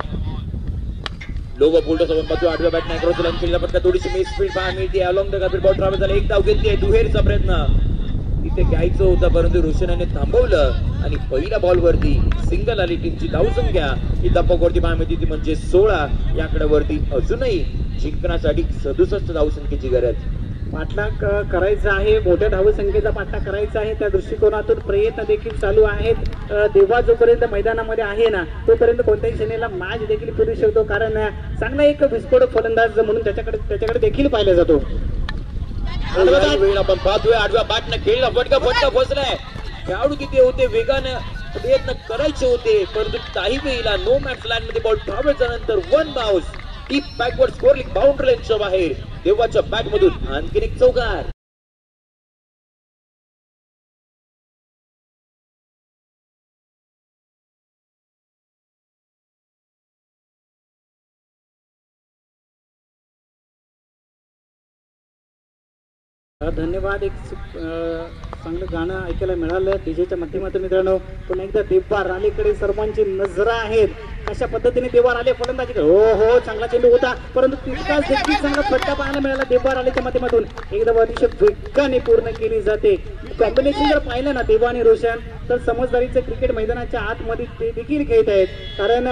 लोवा बोल्टो सोबत पाहतो, आठव्या बॅट नाही करतो लंकेला पटका, थोडीशी मिस फील्ड पाहायला मिळते. Along the carpet ball travel झाला, एक धाव घेतली, दुहेरीचा प्रयत्न तिथे घ्यायचं होता परंतु रोशनाने थांबवलं आणि पहिल्या बॉल वरती सिंगल आली. टीमची धावसंख्या ही दप्पकवरती पाहायला मिळते ती म्हणजे 16. याकडे वरती अजूनही जिंकण्यासाठी 67 धावसंख्येची गरज. पाठलाग करायचा आहे, मोठ्या धावसंख्येचा पाठलाग करायचा आहे, त्या दृष्टिकोनातून प्रयत्न देखील चालू आहेत. देवा जोपर्यंत मैदानामध्ये आहे ना तोपर्यंत कोणत्याही सेनेला मॅच देखील फिरू शकतो, कारण चांगला एक विस्फोटक फलंदाज म्हणून त्याच्याकडे देखील पाहिला जातो. आपण पाहतोय आठव्या बॅटनं खेळला, फटका फसलाय. खेळाडू तिथे होते, वेगानं प्रयत्न करायचे होते परंतु काही वेळेला नो मॅच लाईन मध्ये बॉल ट्रॅव्हल नंतर one bounce deep backward square leg boundary लाईनच्या बाहेर. देवाच्या बॅट मधून आणखीन एक चौकार. धन्यवाद. एक चांगलं गाणं ऐकायला मिळालं डीजेच्या माध्यमातून. मित्रांनो पुन्हा एकदा देवबार रालेकडे सर्वांची नजर आहेत, अशा पद्धतीने देवबार आले फलंदाजी. हो चांगला चेंडू होता परंतु तितकाच देखील चांगला फटका पाहायला मिळाला देवबार आलेच्या माध्यमातून. एकदम अतिशय वेगाने पूर्ण केली जाते. कॉम्बिनेशन जर पाहिलं ना देवा आणि रोशन तर समजदारीचं क्रिकेट मैदानाच्या आतमध्ये ते देखील खेळत आहेत, कारण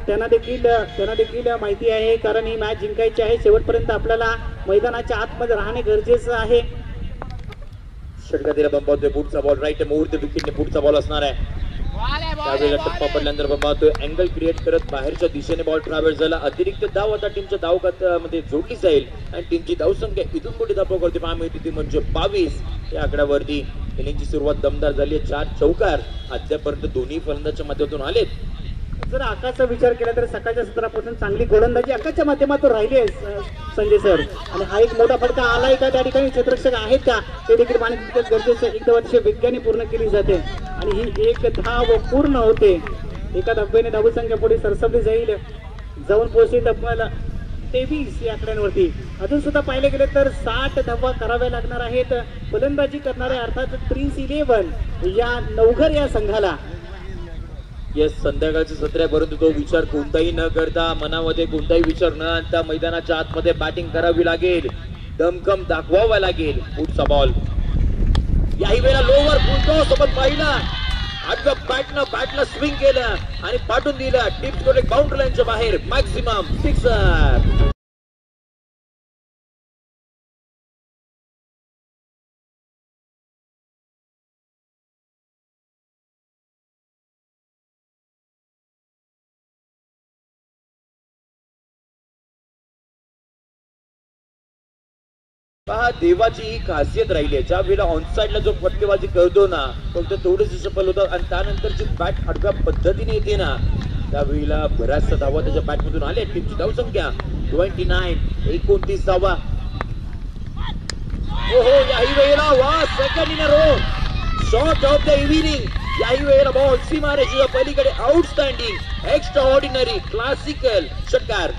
त्यांना देखील माहिती आहे, कारण ही मॅच जिंकायची आहे. शेवटपर्यंत आपल्याला मैदानाच्या आतमध्ये राहणे गरजेचं आहे. षटकातील बंबावतोय पुढचा बॉल राईट मुहूर्त विकेटने पुढचा बॉल असणार आहे. त्यावेळेला टप्पा पडल्यानंतर बंबावतोय अँगल क्रिएट करत बाहेरच्या दिशेने बॉल ट्रॅव्हल झाला. अतिरिक्त धाव आता टीमच्या धाव खात्यामध्ये जोडली जाईल आणि टीमची धावसंख्या इथून पुढे धावपवरती पाहायला मिळते ती म्हणजे 22. या आकड्यावरती इनिंगची सुरुवात दमदार झाली आहे. 4 चौकार अद्यापर्यंत दोन्ही फलंदाजच्या माध्यमातून आलेत. जर आकाशचा विचार केला तर सकाळच्या सत्रापासून चांगली गोलंदाजी आकाशच्या माध्यमातून राहिली आहे संजय सर, आणि हा एक मोठा फटका आलाय का, त्या ठिकाणी क्षेत्ररक्षक आहेत का ते देखील पाहणे तितकंच गरजेचं. एकदम अतिशय वेगाने पूर्ण केली जाते आणि ही एक धाव पूर्ण होते. एका धब्ब्याने धावसंख्या पुढे सरसवली जाईल, जाऊन पोहोचली धब्ब्याला 23 या आकड्यांवरती. अजून सुद्धा पाहिले गेले तर 60 धावा कराव्या लागणार आहेत फलंदाजी करणारे अर्थात प्रिन्स 11 या नवघर या संघाला. येस, संध्याकाळचं सत्र आहे परंतु तो विचार कोणताही न करता, मनामध्ये कोणताही विचार न आणता मैदानाच्या आतमध्ये बॅटिंग करावी लागेल, दमखम दाखवावा लागेल. पुढचा बॉल याही वेळेला लोवर फुलटॉस सोबत पाहिला, आठव्या बॅटनं स्विंग केलं आणि पाठवून दिलं. टीप स्कोर बाउंड्री लाईनच्या बाहेर, मॅक्सिमम सिक्सर. पहा, देवाची ही खासियत राहिली आहे, ज्या वेळेला ऑनसाइडला जो फटकेबाजी करतो ना फक्त थोडीशी सफल होतं आणि त्यानंतरची बॅट आडव्या पद्धतीने येते ना त्यावेळेला बऱ्याचशा धावा त्याच्या बॅटमधून आल्या. टीमची धावसंख्या 29 धावा. ओहो, याही वेळेला वा second in a row shot of the evening. याही वेळेला बॉल सीमारेषेच्या पलीकडे आउटस्टँडिंग एक्स्ट्रा ऑर्डिनरी क्लासिकल षटकार.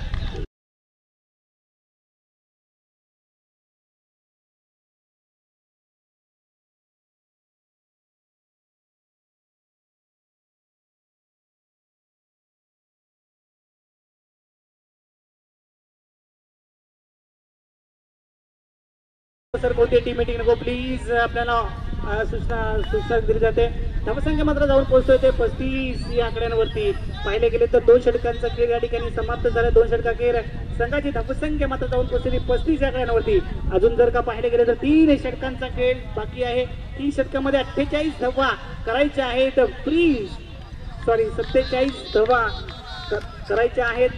सर कोणती टीम मीटिंग नको प्लीज, आपल्याला सूचना दिली जाते. धावसंख्या मात्र जाऊन पोहोचतोय ते 35 या आकड्यांवरती. पाहिले गेले तर 2 षटकांचा खेळ या ठिकाणी समाप्त झाला. 2 षटका खेळ संघाची धावसंख्या मात्र जाऊन पोहोचली 35 या आकड्यांवरती. अजून जर का पाहिले गेले तर 3 षटकांचा खेळ बाकी आहे. 3 षटकामध्ये 48 धावा करायच्या आहेत. 47 धावा करायच्या आहेत.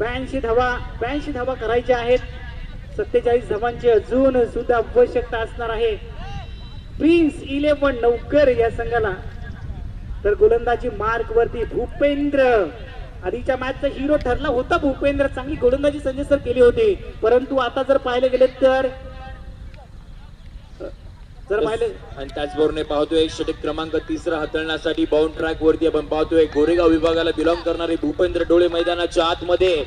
82 धावा करायच्या आहेत. 47 धावांची अजून सुद्धा आवश्यकता असणार आहे प्रिन्स 11 नौकर या संघाला. तर गोलंदाजी मार्क वरती भूपेंद्र, आधीच्या मॅचचा हिरो ठरला होता भूपेंद्र. चांगली गोलंदाजी संजय सर केली होती, परंतु आता जर पाहिले गेले तर आणि त्याचबरोबर पाहतोय षटक क्रमांक 3 हाताळण्यासाठी बाउंड ट्रॅक वरती आपण पाहतोय गोरेगाव विभागाला बिलॉंग करणारे भूपेंद्र डोळे मैदानाच्या आतमध्ये.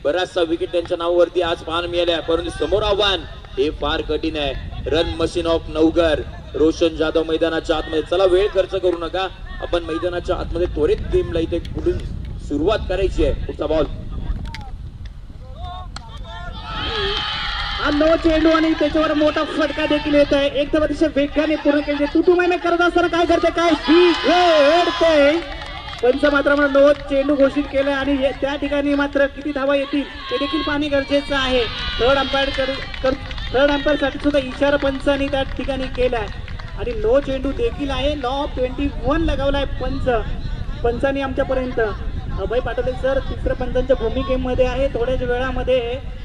बराचसा विकेट त्यांच्या नावावरती आज पाहायला मिळाल्या, परंतु समोर आव्हान हे फार कठीण आहे. Run machine of Navghar Roshan Jadhav मैदानाच्या आतमध्ये. चला वेळ खर्च करू नका, आपण मैदानाच्या आतमध्ये त्वरित गेमला इथे कुठून सुरुवात करायची आहे. पुढचा बॉल हा नो चेंडू आणि त्याच्यावर मोठा फटका देखील येत आहे. एकदम अतिशय वेगाने पूर्ण केले. तू मैंने करत असताना काय करते काय बिघडते. पंच मात्र नो चेंडू घोषित केलं आणि त्या ठिकाणी मात्र किती धावा येतील ते देखील पाहणे गरजेचं आहे. थर्ड अंपायर साठी सुद्धा इशारा पंचांनी त्या ठिकाणी केलाय आणि नो चेंडू देखील आहे. लॉ ऑफ 21 लगावलाय पंचांनी आमच्यापर्यंत. अभय पाटोले सर तिसऱ्या पंचांच्या भूमिकेमध्ये आहे. थोड्याच वेळामध्ये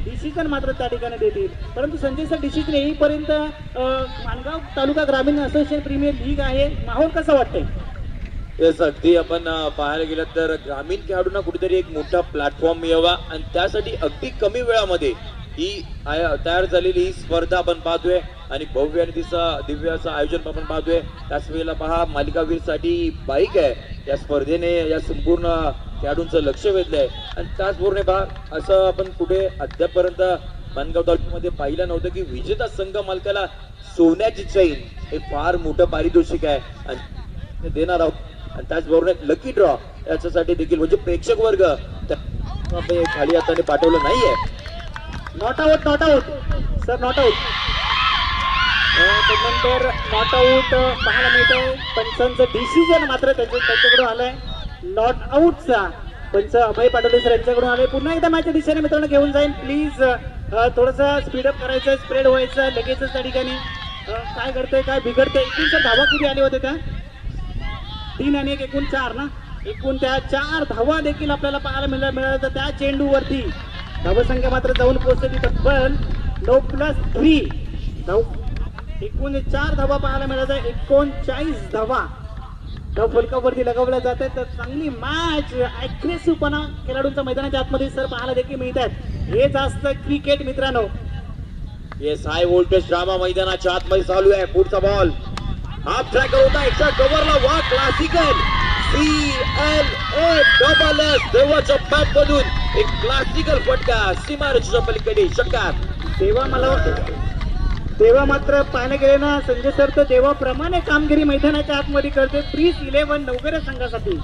डिसिजन मात्र त्या ठिकाणी देतील, परंतु संजय सर डिसिजन येईपर्यंत माणगाव तालुका ग्रामीण असोसिएशन प्रीमियर लीग आहे. माहोल कसा वाटतंय? येस, अगदी आपण पाहायला गेलं तर ग्रामीण खेळाडूंना कुठेतरी एक मोठा प्लॅटफॉर्म मिळावा आणि त्यासाठी अगदी कमी वेळामध्ये ही तयार झालेली ही स्पर्धा आपण पाहतोय आणि भव्य आणि दिव्य असं आयोजन आपण पाहतोय. त्याच वेळेला पहा मालिकावीरसाठी बाईक आहे. या स्पर्धेने या संपूर्ण खेळाडूंचं लक्ष वेधलंय आणि त्याचबरोबर पहा असं आपण कुठे अद्यापपर्यंत माणगाव तालुक्यामध्ये पाहिलं नव्हतं की विजेता संघ मालकाला सोन्याची चैन हे फार मोठं पारितोषिक आहे आणि देणार आहोत. आणि त्याचबरोबर लकी ड्रॉ याच्यासाठी देखील म्हणजे प्रेक्षक वर्ग खाली हाताने पाठवलं नाहीये. Not out sir, not out. त्यानंतर नॉट आउट पाहायला मिळतंय. पंचांचं डिसिजन मात्र त्यांच्याकडून आलंय नॉट आउटचा. पंच अभय पाटोले सर यांच्याकडून आले. पुन्हा एकदा मॅचच्या दिशेने मित्रांनो घेऊन जाईल प्लीज. थोडंसं स्पीडअप करायचं, स्प्रेड व्हायचं लगेचच त्या ठिकाणी. काय घडतंय काय बिघडतंय. एकूण धावा किती आले होते त्या 3 आणि 1 एकूण 4 ना. एकूण त्या 4 धावा देखील आपल्याला पाहायला मिळालं. तर त्या चेंडूवरती धावसंख्या मात्र जाऊन पोहोचली तब्बल 9+3 एकूण 4 धावा पाहायला मिळाल्या. 39 धावा फलकावरती लगावल्या जात आहेत. तर चांगली मॅच अग्रेसिव्हपणा खेळाडूंचा मैदानाच्या आतमध्ये सर पाहायला देखील मिळतात. हेच असतं क्रिकेट मित्रांनो. येस, हाय व्होल्टेज ड्रामा मैदानाच्या आतमध्ये चालू आहे. पुढचा बॉल हाफ ट्रॅकर होता एक्स्ट्रा कव्हरला. वा क्लासिकल CLA डबल एस देवाच्या बॅट मधून एक क्लासिकल फटका सीमारेषेच्या पलीकडे षटकार. तेव्हा मात्र पाहायला गेले ना संजय सर तर देवाप्रमाणे कामगिरी मैदानाच्या आतमध्ये करते प्रिन्स 11 नवघर संघासाठी.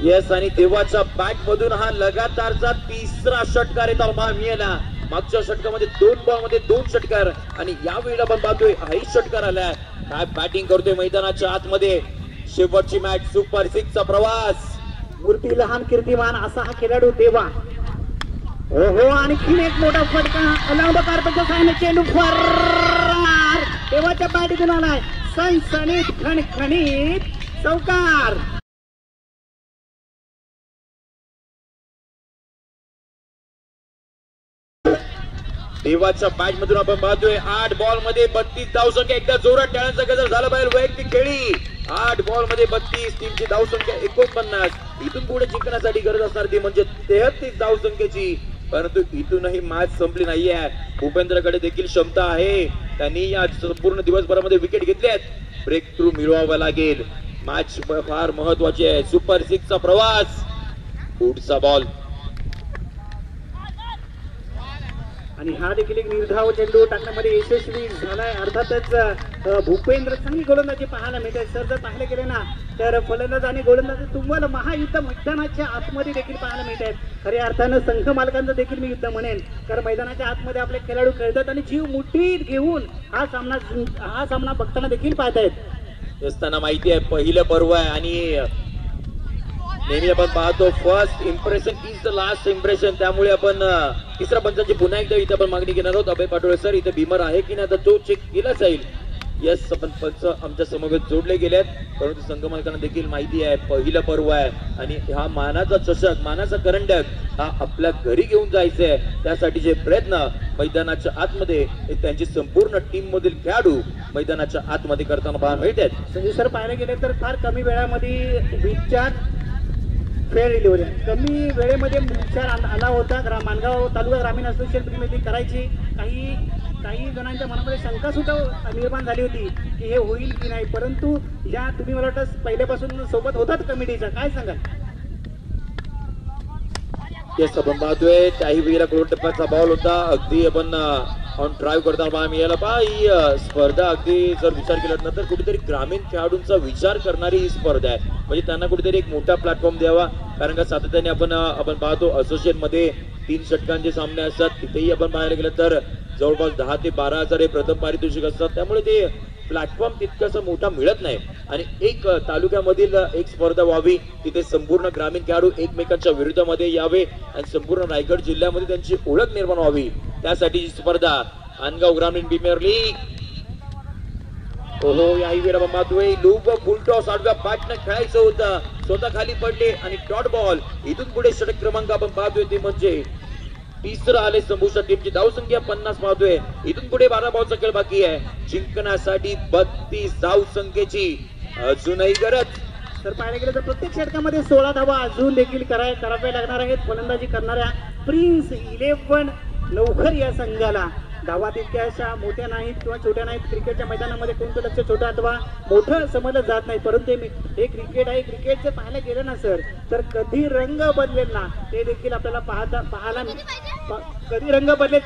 येस, आणि देवाच्या बॅट मधून हा लगातारचा 3रा षटकार येताना मिळाला. मागच्या षटकामध्ये 2 बॉल मध्ये 2 षटकार आणि यावेळेला पण पाहतोय हाही षटकार आलाय. काय बॅटिंग करतोय मैदानाच्या आतमध्ये. शेवटची मॅच सुपर 6 चा प्रवास. मूर्ती लहान कीर्तिमान असा हा खेळाडू देवा. हो आणखीन एक मोठा फटका अलाउड कारपच्या साईने चेंडू फरार देवाच्या बॅटीतून आलाय. सणसणीत खणखणीत चौकार. देवाच्या बॅट मधून आपण पाहतोय 8 बॉल मध्ये 32 धावसंख्या. एकदा जोरात टाळ्यांचा गजर झाला पाहिजे. वैयक्तिक खेळी 8 बॉल मध्ये 32. टीमची धावसंख्या 49. इथून पुढे जिंकण्यासाठी गरज असणार ती म्हणजे 33 धावसंख्येची. परंतु इथूनही मॅच संपली नाहीये. भूपेंद्रकडे देखील क्षमता आहे. त्यांनी या संपूर्ण दिवसभरामध्ये विकेट घेतले आहेत. ब्रेक थ्रू मिळवावा लागेल. मॅच फार महत्वाची आहे. सुपर 6 चा प्रवास. पुढचा बॉल आणि हा देखील एक निर्धाव चेंडू टाकण्यामध्ये यशस्वी झालाय. अर्थातच भूपेंद्र चांगली गोलंदाजी पाहायला मिळते. सर जर पाहायला गेले ना तर फलंदाज आणि गोलंदाज तुम्हाला महायुद्ध मैदानाच्या आतमध्ये देखील पाहायला मिळत आहेत. खऱ्या अर्थानं संघ मालकांचं देखील मी युद्ध म्हणेन, कारण मैदानाच्या आतमध्ये आपले खेळाडू खेळतात आणि जीव मुठीत घेऊन हा सामना बघताना देखील पाहतायत. असताना माहिती आहे पहिलं पर्व आहे आणि नेहमी आपण पाहतो first impression is the last impression. त्यामुळे आपण 3रा पंचाची पुन्हा एकदा इथे आपण मागणी घेणार आहोत. अभय पाटोळे सर इथे भीमर आहे की नाही तर तो चेक केला जाईल. यस आपण पंच आमच्या समवेत जोडले गेलेत, परंतु संघ मालकांना देखील माहिती आहे पहिलं पर्व आहे आणि हा मानाचा चषक मानाचा करंडक हा आपल्या घरी घेऊन जायचा आहे. त्यासाठीचे प्रयत्न मैदानाच्या आतमध्ये त्यांची संपूर्ण टीम मधील खेळाडू मैदानाच्या आतमध्ये करताना पाहायला मिळत आहेत. संजय सर पाहायला गेले तर फार कमी वेळामध्ये विचार फेअर डिलिव्हरी कमी वेळेमध्ये विचार आला होता. माणगाव तालुका ग्रामीण असोसिएशन करायची काही जणांच्या मनामध्ये शंका सुद्धा निर्माण झाली होती की हे होईल की नाही, परंतु या तुम्ही मला वाटतं पहिल्यापासून सोबत होतात कमिटीच्या, काय सांगाल? येस आपण पाहतोय त्याही वेळेला करोड टप्प्याचा बॉल होता, अगदी आपण ऑन ड्राईव्ह करताना पाहायला मिळाला पहा. ही स्पर्धा अगदी जर विचार केला नंतर कुठेतरी ग्रामीण खेळाडूंचा विचार करणारी ही स्पर्धा आहे, म्हणजे त्यांना कुठेतरी एक मोठा प्लॅटफॉर्म द्यावा. कारण का सातत्याने आपण पाहतो असोसिएशन मध्ये 3 षटकांचे सामने असतात, तिथेही आपण पाहायला गेलं तर जवळपास 10 ते 12,000 हे प्रथम पारितोषिक असतात. त्यामुळे ते प्लॅटफॉर्म तितकासा मोठा मिळत नाही आणि एक तालुक्यामधील एक स्पर्धा व्हावी, तिथे संपूर्ण ग्रामीण खेळाडू एकमेकांच्या विरुद्धामध्ये यावे आणि संपूर्ण रायगड जिल्ह्यामध्ये त्यांची ओळख निर्माण व्हावी, त्यासाठी स्पर्धा माणगाव ग्रामीण प्रीमियर लीग. ओहो याही वेळा पाहतोय लूप फुल टॉस आडव्या बॅटने खेळायचं होतं, स्वतः खाली पडले आणि डॉट बॉल. इथून पुढे षटक क्रमांक आपण पाहतोय ते म्हणजे तिसरं आले संभूषा टीमची धावसंख्या 50 पाहतोय. इथून पुढे 12 बॉलचा खेळ बाकी आहे, जिंकण्यासाठी 32 धावसंख्येची अजूनही गरज. तर पाहायला गेलं तर प्रत्येक षटकामध्ये 16 धावा अजून देखील करावे लागणार आहेत. फलंदाजी करणाऱ्या प्रिन्स 11 लवकर या संघाला धावा तितक्याशा मोठ्या नाहीत किंवा छोट्या नाहीत. क्रिकेटच्या मैदानामध्ये कोणतं लक्ष छोटं अथवा मोठं समजलं जात नाही, परंतु हे क्रिकेट आहे. क्रिकेटचं पाहायला गेलं ना सर तर कधी रंग बदलेल ना ते देखील आपल्याला पाहायला कधी रंग बदलेल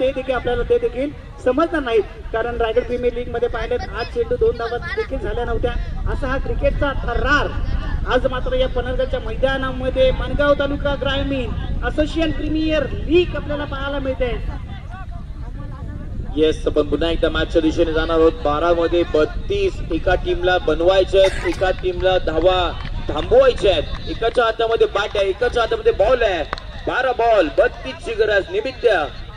ते देखील समजणार नाहीत. कारण रायगड प्रीमियर लीग मध्ये पाहिले 8 चेंडू 2 धावा देखील झाल्या नव्हत्या, असा हा क्रिकेटचा थरार आज मात्र या पनवेलच्या मैदानामध्ये माणगाव तालुका ग्रामीण असोसिएशन प्रीमियर लीग आपल्याला पाहायला मिळते. येस आपण पुन्हा एकदा मॅचच्या दिशेने जाणार आहोत. 12 मध्ये 32 एका टीमला बनवायचे आहेत, एका टीमला धावा थांबवायचे आहेत. एकाच्या हातामध्ये बॅट आहे, एकाच्या हातामध्ये बॉल आहे. 12 बॉल 32 ची गरज निमित्त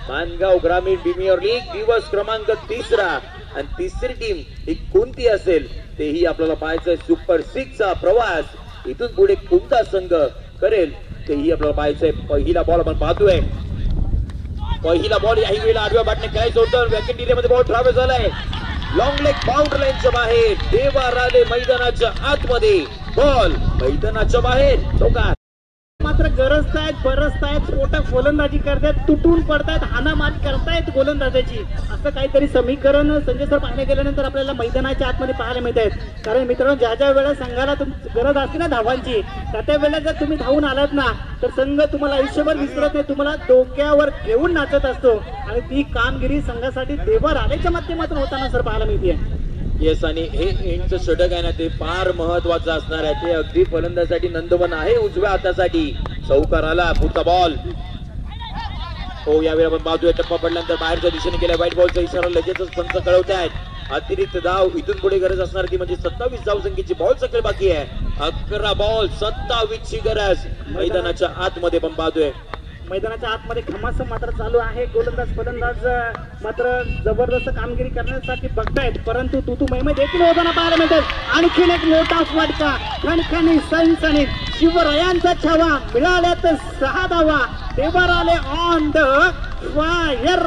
माणगाव ग्रामीण प्रीमियर लीग दिवस क्रमांक 3 आणि तिसरी टीम ही कोणती असेल तेही आपल्याला पाहायचंय. सुपर 6 चा प्रवास इथून पुढे कोणता संघ करेल तेही आपल्याला पाहायचंय. पहिला बॉल आपण पाहतोय, पहिला बॉल याही वेळेला आडव्या बॅटने खेळायचं होतं. वॅकेट एरियामध्ये बॉल ट्रॅव्हल झालाय, लॉंग लेग बाउंड्री लाईनच्या बाहेर. देवार आले मैदानाच्या आतमध्ये, बॉल मैदानाच्या बाहेर चौकार. मात्र गरजतायत बरसतायत स्फोटक फलंदाजी करतायत, तुटून पडतायत, हाणामारी करतायत गोलंदाजाची, असं काहीतरी समीकरण संजय सर पाहायला गेल्यानंतर आपल्याला मैदानाच्या आतमध्ये पाहायला मिळत आहेत. कारण मित्रांनो ज्या वेळेला संघाला गरज असते ना धावांची त्या वेळेला जर तुम्ही धावून आलात ना तर संघ तुम्हाला आयुष्यभर विसरत नाही, तुम्हाला डोक्यावर घेऊन नाचत असतो आणि ती कामगिरी संघासाठी देवर आल्याच्या माध्यमातून होताना सर पाहायला मिळते. येस आणि हे एंडचं षटक आहे ना ते फार महत्वाचं असणार आहे. ते अगदी फलंदाजासाठी नंदवन आहे. उजव्या हातासाठी चौकार आला, पुढचा बॉल. हो यावेळी आपण पाहतोय टप्पा पडल्यानंतर बाहेरच्या दिशेने गेल्या व्हाईट बॉलचा इशारा लगेचच पंच कळवतायत. अतिरिक्त धाव इथून पुढे गरज असणार ती म्हणजे 27 धावसंख्येची बॉलचा खेळ बाकी आहे. 11 बॉल 27 ची गरज मैदानाच्या आतमध्ये पण पाहतोय. मैदानाच्या आतमध्ये घमासम मात्र चालू आहे. गोलंदाज फलंदाज मात्र जबरदस्त कामगिरी करण्यासाठी बघतायत, परंतु तुतू मैमे देखील होताना पाहायला मिळतात. आणखीन एक मोठा फटका खणखणी सणसणीत शिवरायांचा छावा मिळाल्यात 6 धावा. देवर आले ऑन द फायर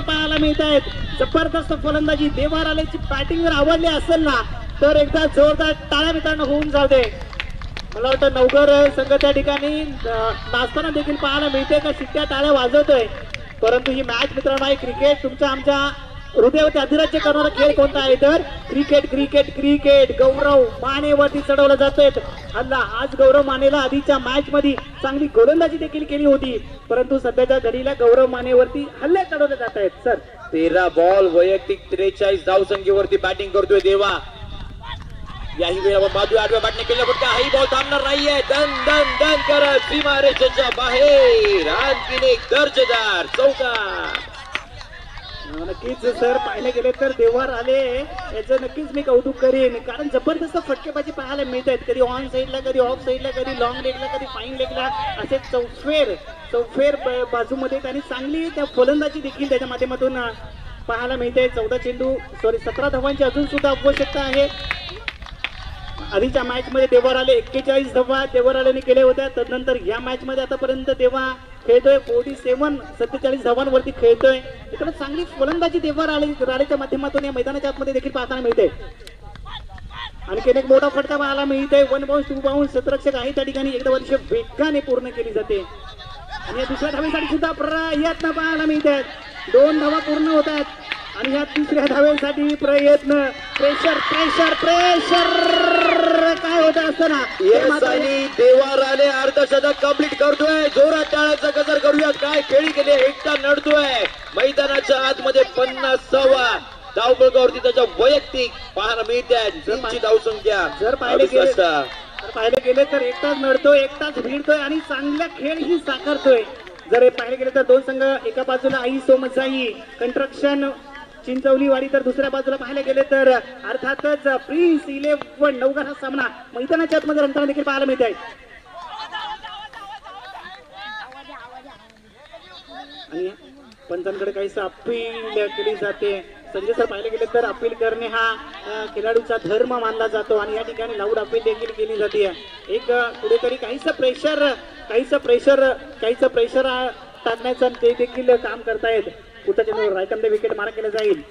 पाहायला मिळत आहेत. जबरदस्त फलंदाजी देवर आलेची बॅटिंग जर आवडली असेल ना तर एकदा जोरदार टाळ्या मित्रांनो होऊन जाऊ दे. मला वाटतं नवघर संघ त्या ठिकाणी नाचताना देखील पाहायला मिळते का शिट्ट्या टाळ्या वाजवतोय. परंतु ही मॅच मित्रांनो आहे क्रिकेट तुमच्या आमच्या हृदयावरती अधिराज्य करणारा खेळ कोणता आहे तर क्रिकेट. क्रिकेट क्रिकेट गौरव मानेवरती चढवलं जातोय. हल्ला आज गौरव मानेला आधीच्या मॅच मध्ये चांगली गोलंदाजी देखील केली होती, परंतु सध्याच्या घडीला गौरव मानेवरती हल्ले चढवले जात आहेत. सर 13 बॉल वैयक्तिक 43 धावसंख्येवरती बॅटिंग करतोय देवा. याही वेळा पाहतोय आडव्या बॅटने केलं फटका, हाही बॉल थांबणार नाहीये. दन दन दन करत सीमारेषेच्या बाहेर आणखीन एक दर्जेदार चौकार. नक्कीच सर पाहिले गेले तर देवार आले याचं नक्कीच मी कौतुक करीन, कारण जबरदस्त फटकेबाजी पाहायला मिळत आहेत. कधी ऑन साईडला, कधी ऑफ साईडला, कधी लॉंग लेगला, कधी फाईन लेगला, असे चौफेर बाजूमध्ये त्यांनी चांगली त्या फलंदाजी देखील त्याच्या माध्यमातून पाहायला मिळते. 17 धावांची अजून सुद्धा आवश्यकता आहे. आधीच्या मॅच मध्ये देवर आले 41 धावा देवर आल्याने केल्या होत्या. तदनंतर या मॅच मध्ये आतापर्यंत देवा खेळतोय 47 धावांवरती खेळतोय. इकडे चांगली फलंदाजी देवर राळेच्या माध्यमातून या मैदानाच्या आतमध्ये देखील पाहताना मिळते. आणखी एक मोठा फटका पाहायला मिळतोय. 1 बाउन्स 2 बाउन्स सतरक्षक आहे त्या ठिकाणी एकदा वर्ष वेगाने पूर्ण केली जाते. आणि या दुसऱ्या धावेसाठी सुद्धा प्रयत्न पाहायला मिळतात. 2 धावा पूर्ण होत आहेत आणि या तिसऱ्या धावेसाठी प्रयत्न. प्रेशर प्रेशर प्रेशर काय होत असताना देवार आले अर्धशतक कंप्लीट करतोय. जोरात टाळ्याचा गजर करूयात. काय खेळी केली एकटा नडतोय मैदानाच्या आतमध्ये. 50वा धावपळकावरती त्याच्या वैयक्तिक पाहायला मिळते. धावसंख्या जर पाहिले गेले तर एकटाच नडतोय एकटाच भिडतोय आणि चांगला खेळ ही साकारतोय. जर पाहिले गेले तर 2 संघ एका बाजूला आई सोमसाई कंस्ट्रक्शन चिंचवलीवाडी तर दुसऱ्या बाजूला पाहायला गेले तर अर्थातच प्रिन्स 11 नवघर हा सामना मैदानाच्या आतमध्ये रंगताना देखील पाहायला मिळत आहे. आणि पंचांकडे काहीसं अपील केली जाते. संजय सर पाहिले गेले तर अपील करणे हा खेळाडूचा धर्म मानला जातो आणि या ठिकाणी लाऊड अपील देखील केली जाते. एक कुठेतरी काहीसं प्रेशर टाकण्याचं ते देखील काम करतायत. पुढचा चेंडू राईट हँड विकेट मारा केला जाईल.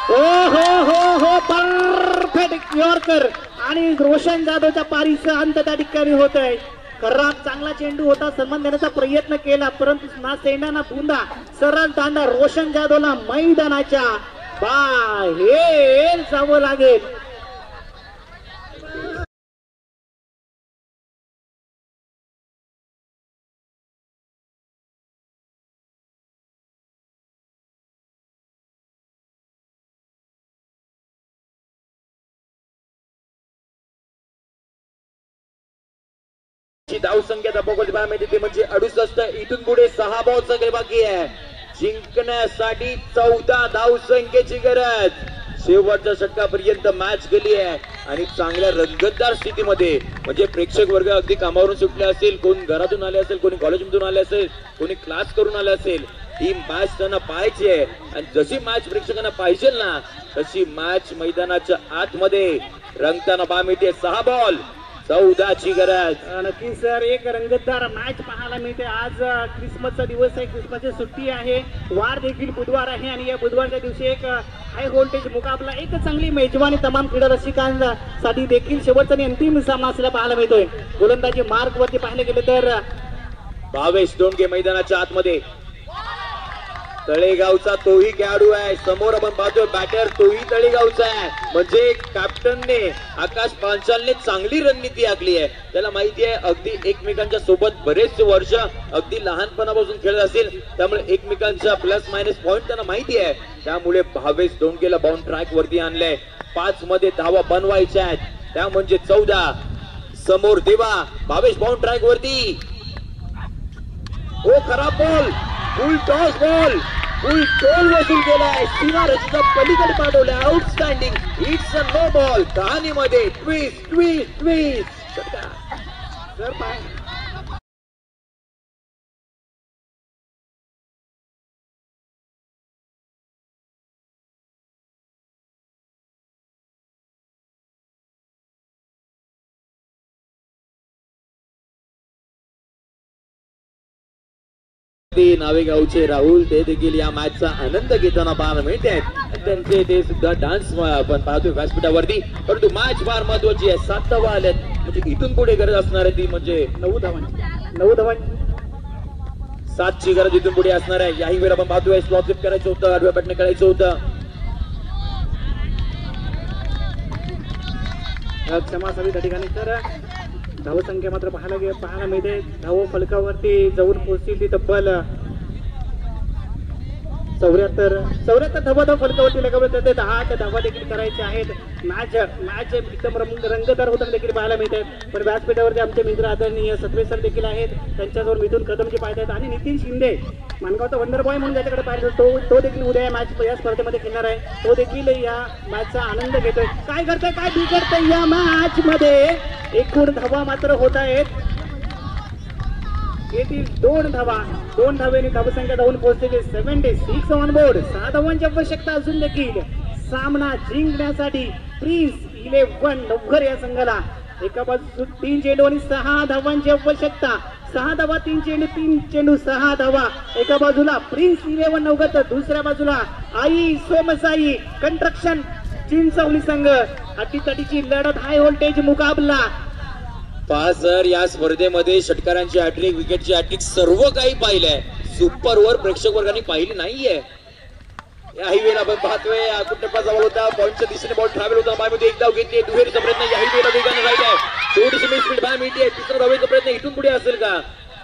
हो हो हो हो परफेक्ट यॉर्कर आणि रोशन जाधवच्या पारीचा अंत त्या ठिकाणी होत आहे. खराब चांगला चेंडू होता. सन्मान देण्याचा प्रयत्न केला परंतु ना सेंडा ना बुंदा सरळ दांडा रोशन जाधवला मैदानाच्या बाहेर जावं लागेल. धावसंख्या बघायला मिळते ते म्हणजे 68. इथून पुढे 6 बॉलचा खेळ बाकी आहे. जिंकण्यासाठी 14 धावसंख्येची गरज. शेवटच्या षटकापर्यंत मॅच गेली आहे आणि चांगल्या रंगतदार स्थितीमध्ये म्हणजे प्रेक्षक वर्ग अगदी कामावरून सुटले असेल, कोण घरातून आले असेल, कोणी कॉलेजमधून आले असेल, कोणी क्लास करून आले असेल. ही मॅच त्यांना पाहायची आहे आणि जशी मॅच प्रेक्षकांना पाहिजे ना तशी मॅच मैदानाच्या आतमध्ये रंगताना पहा मिळते. 6 बॉल 14ची गरज. नक्की सर एक रंगतदार मॅच पाहायला मिळते. आज क्रिसमसचा दिवस आहे. क्रिसमसची सुट्टी आहे. वार देखील बुधवार आहे आणि या बुधवारच्या दिवशी एक हाय व्होल्टेज मुकाबला एक चांगली मेजवानी तमाम क्रीडा रसिकांसाठी देखील शेवटचा आणि अंतिम सामना असलेला पाहायला मिळतोय. गोलंदाजी मार्क वरती पाहिले गेले तर भावेश दोंडगे मैदानाच्या आतमध्ये. तळेगावचा तोही खेळाडू आहे. समोर आपण पाहतोय बॅटर तोही तळेगावचा आहे. म्हणजे कॅप्टनने आकाश पांचालने चांगली रणनीती आखली आहे. त्याला माहिती आहे अगदी एकमेकांच्या सोबत बरेच वर्ष अगदी लहानपणापासून खेळत असेल त्यामुळे एकमेकांच्या प्लस मायनस पॉइंट त्यांना माहिती आहे. त्यामुळे भावेश दोंडगेला बाउंड ट्रॅक वरती आणलंय. 5 मध्ये धावा बनवायच्या आहेत त्या म्हणजे 14. समोर देवा भावेश बाउंड ट्रॅक वरती. हो खराब ball full toss ball full toll वसूल केलाय. सीमारेषेच्या पलीकडे पाठवलाय. Outstanding. It's a no ball. कहाणीमध्ये ट्विस्ट ट्विस्ट ट्विस्ट. नावेगावचे राहुल ते देखील या मॅचचा आनंद घेताना पाहायला मिळत आहेत. त्यांचे ते सुद्धा डान्स आपण पाहतोय व्यासपीठावरती. परंतु मॅच फार महत्वाची आहे. 7 धावा आल्यात म्हणजे इथून पुढे गरज असणार आहे ती म्हणजे 9 धावा 7ची गरज इथून पुढे असणार आहे. याही वेळ आपण पाहतोय स्लॉप स्लिप करायचं होतं, आडव्या बॅटने करायचं होतं. क्षमा असावी त्या ठिकाणी. तर धावसंख्या मात्र पाहायला मिळते. धाव फलकावरती जाऊन पोहोचतील ती तब्बल 74 धावा फलकावरती लगावत 10 धावा देखील करायच्या आहेत. मॅच एकदम रंगतदार होताना देखील पाहायला मिळत आहेत. पण व्यासपीठावरती आमचे मित्र आदरणीय सत्वे सर देखील आहेत. त्यांच्याजवळ मिथून कदमजी पाहत आहेत आणि नितीन शिंदे मानगावचा वंडर बॉय म्हणून ज्याच्याकडे पाहिजे तो देखील उद्या या स्पर्धेमध्ये खेळणार आहे. तो देखील या मॅचचा आनंद घेतोय. काय करतोय काय बिघडतंय या मॅच मध्ये. एकूण धावा मात्र होत आहेत येथील 2 धावा, 2 धावेने धावसंख्या धावून पोहोचलेले 76 ऑन बोर्ड. 6 धावांची आवश्यकता असून देखील सामना जिंकण्यासाठी प्रिन्स 11 नवघर या संघाला एका बाजू 3 चेंडू आणि 6 धावांची आवश्यकता. 6 धावा, 3 चेंडू, 3 चेंडू 6 धावा. एका बाजूला प्रिन्स 11 नवघर तर दुसऱ्या बाजूला आई सोमसाई कंस्ट्रक्शन चिंचवली संघ. अटीतटीची लढत, हाय व्होल्टेज मुकाबला. पहा सर, या स्पर्धेमध्ये षटकारांची हॅट्रिक, विकेटची हॅट्रिक सर्व काही पाहिलंय. सुपर ओव्हर प्रेक्षक वर्गाने पाहिली नाहीये. याही वेळेला आपण पाहतोय आकुट टप्पा जवळ होता, पॉईंटच्या दिशेने बॉल ट्रॅव्हल होता. बायमध्ये एक धाव घेतली, दुहेरीचा प्रयत्न याही वेळेला वेगाने राहिलाय. थोडीशी मिसफील्ड बाय मिळते. तिसरा धावेचा प्रयत्न इथून पुढे असेल का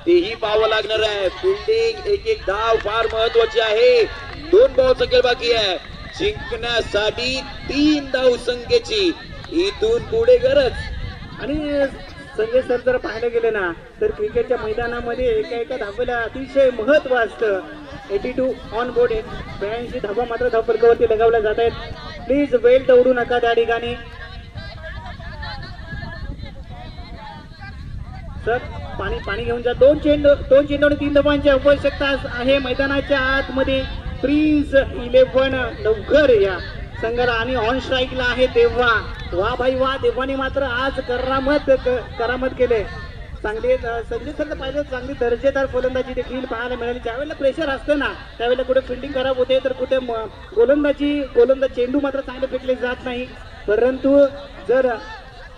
तेही पाहावं लागणार आहे. फिल्डिंग, एक धाव फार महत्वाची आहे. 2 बॉलचा खेळ बाकी आहे. जिंकण्यासाठी 3 धाव संख्येची इथून पुढे गरज. आणि संजय सर जर पाहायला गेले ना तर क्रिकेटच्या मैदानामध्ये एका धावेला अतिशय महत्व असतं. 82 ऑन बोर्ड, 82 धावा मात्र धावफलकावरती लगावल्या जात आहेत. प्लीज वेळ दौडू नका त्या ठिकाणी. सर पाणी घेऊन जा. 2 चेंडू आणि 3 धावांची आवश्यकता आहे मैदानाच्या आतमध्ये. प्रिन्स 11 नवघर या संघाला आणि ऑन स्ट्राईकला आहे देवा. वा भाई वा, देवाने मात्र आज करामत केले. चांगले संजय सर पाहिजे, चांगली दर्जेदार फलंदाजी देखील पाहायला मिळाली. ज्यावेळेला प्रेशर असतं ना त्यावेळेला कुठे फिल्डिंग खराब होते तर कुठे गोलंदाज चेंडू मात्र चांगले फेकले जात नाही. परंतु जर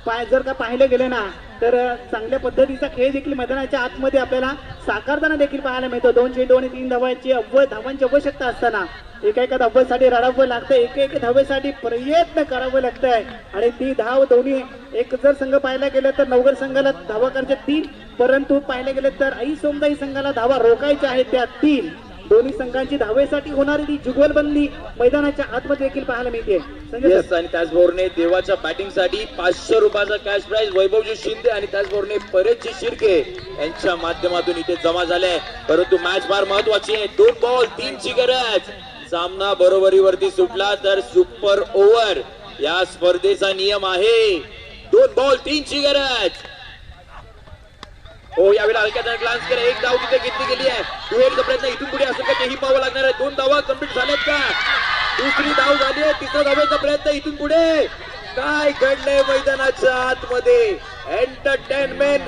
का पाहिलं गेलं ना तर चांगल्या पद्धतीचा खेळ देखील मैदानाच्या आतमध्ये आपल्याला साकारताना देखील पाहायला मिळतो. 2 चेंडू आणि 3 धावांची आवश्यकता असताना एका धावेसाठी रडावं लागतं, एक धावेसाठी प्रयत्न करावं लागतंय. आणि ती धाव दोन्ही एक जर संघ पाहायला गेलं तर नवघर संघाला धावा करायच्या 3, परंतु पाहायला गेलं तर आई सोमदाई संघाला धावा रोखायच्या आहेत त्या 3. दोन्ही संघांची धावेसाठी होणारी ती जुगलबंदी मैदानाच्या आतमध्ये देखील पाहायला मिळते. आणि त्याचबरोबर देवाच्या बॅटिंगसाठी 500 रुपयाचा कॅश प्राइज वैभवजी शिंदे आणि त्याचबरोबर परेशजी शिर्के यांच्या माध्यमातून इथे जमा झाले. परंतु मॅच फार महत्वाची आहे. 2 बॉल 3 ची गरज. सामना बरोबरीवरती सुटला तर सुपर ओव्हर या स्पर्धेचा नियम आहे. 2 बॉल 3 ची गरज. हो, यावेळेला हलक्यात ग्लान्स केला. 1 धाव तिथे घेतली गेली आहे. दुहेरीचा प्रयत्न इथून पुढे असेल का तेही पाहावं लागणार आहे. 2 धावा कंप्लीट झाल्यात का? दुसरी धाव झाली आहे. 3रा धावेचा प्रयत्न इथून पुढे. काय घडलंय मैदानाच्या आतमध्ये? एंटरटेनमेंट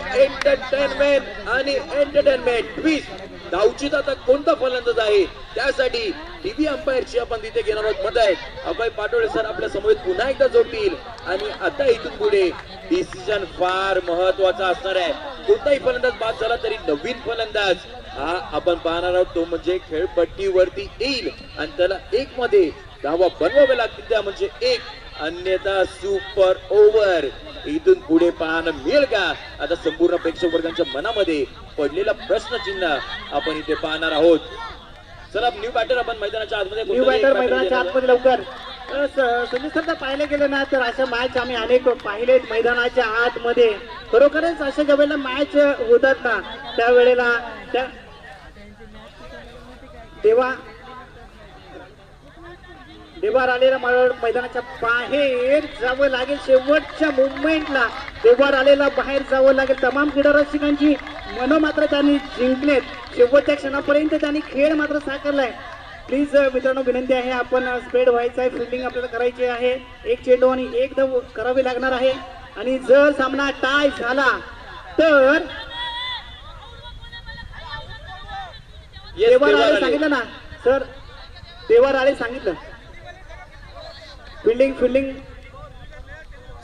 आणि एंटरटेनमेंट ट्विस्ट. धावचीत आता कोणता फलंदाज आहे त्यासाठी टीव्ही अंपायरची आपण तिथे घेणार आहोत मदत. अभय पाटोळे सर आपल्या समोर पुन्हा एकदा जोडतील आणि आता इथून पुढे डिसिजन फार महत्वाचा असणार आहे. कोणताही फलंदाज बाद झाला तरी नवीन फलंदाज हा आपण पाहणार आहोत. तो म्हणजे खेळपट्टीवरती येईल आणि त्याला 1 मध्ये धावा बनवावे लागतील, त्या म्हणजे 1, अन्यथा सुपर ओव्हर. इथून पुढे पाहणं मिळेल का? आता संपूर्ण प्रेक्षक वर्गांच्या मनामध्ये पडलेला प्रश्नचिन्ह आपण इथे पाहणार आहोत. चला, न्यू बॅटर आपण मैदानाच्या आतमध्ये लवकर. संजय सर पाहिलं गेलं ना तर अशा मॅच आम्ही अनेक पाहिलेत मैदानाच्या आतमध्ये. खरोखरच अशा ज्यावेळेला मॅच होतात ना त्यावेळेला त्या देवार आलेला मैदानाच्या बाहेर जावं लागेल. शेवटच्या मुवमेंटला देवार आलेला बाहेर जावं लागेल. तमाम क्रीडा रसिकांची मनं मात्र त्यांनी जिंकलेत. शेवटच्या क्षणापर्यंत त्यांनी खेळ मात्र साकारलाय. प्लीज मित्रांनो विनंती आहे, आपण स्प्रेड व्हायचं आहे. फिल्डिंग आपल्याला करायची आहे. 1 चेंडू आणि 1 धाव करावी लागणार आहे. आणि जर सामना टाय झाला तर देवार आळे सांगितलं ना सर, देवार आळे सांगितलं फिल्डिंग.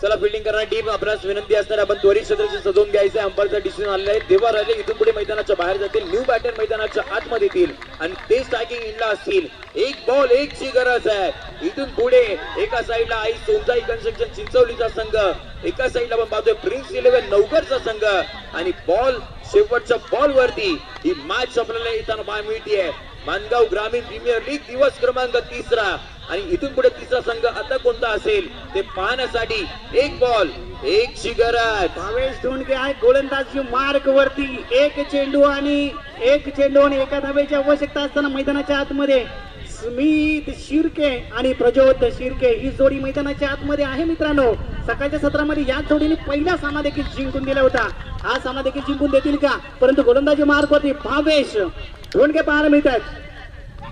चला, फिल्डिंग करणार टीम आपल्यास विनंती असणार आपण त्वरित क्षेत्राची सजवून घ्यायचं आहे. अंपायरचा डिसिजन आलेला आहे. देवा राहिले इथून पुढे मैदानाच्या बाहेर जातील. न्यू बॅटर मैदानाच्या आतमध्ये येतील आणि ते स्ट्रायकिंग इनला असतील. 1 बॉल 1 ची गरज आहे. इथून पुढे एका साईडला आई सोमसाई कन्स्ट्रक्शन चिंचवलीचा संघ, एका साईडला आपण पाहतोय प्रिन्स 11 नवघरचा संघ आणि बॉल शेवटच्या बॉल वरती ही मॅच आपल्याला येताना पाहायला मिळते. मानगाव ग्रामीण प्रीमियर लीग दिवस क्रमांक 3 आणि इथून पुढे 3रा संघ आता कोणता असेल ते पाहण्यासाठी 1 बॉल 1 ची गरज. भावेश धोंडके आहे गोलंदाजी मार्क वरती. 1 चेंडू आणि 1 धावेची आवश्यकता असताना मैदानाच्या आतमध्ये स्मित शिर्के आणि प्रज्योत शिर्के ही जोडी मैदानाच्या आतमध्ये आहे मित्रांनो. सकाळच्या सत्रामध्ये याच जोडीने पहिला सामना देखील जिंकून दिला होता. हा सामना देखील जिंकून देतील का, परंतु गोलंदाजी मार्क वरती भावेश धोंडके पाहायला मिळतात.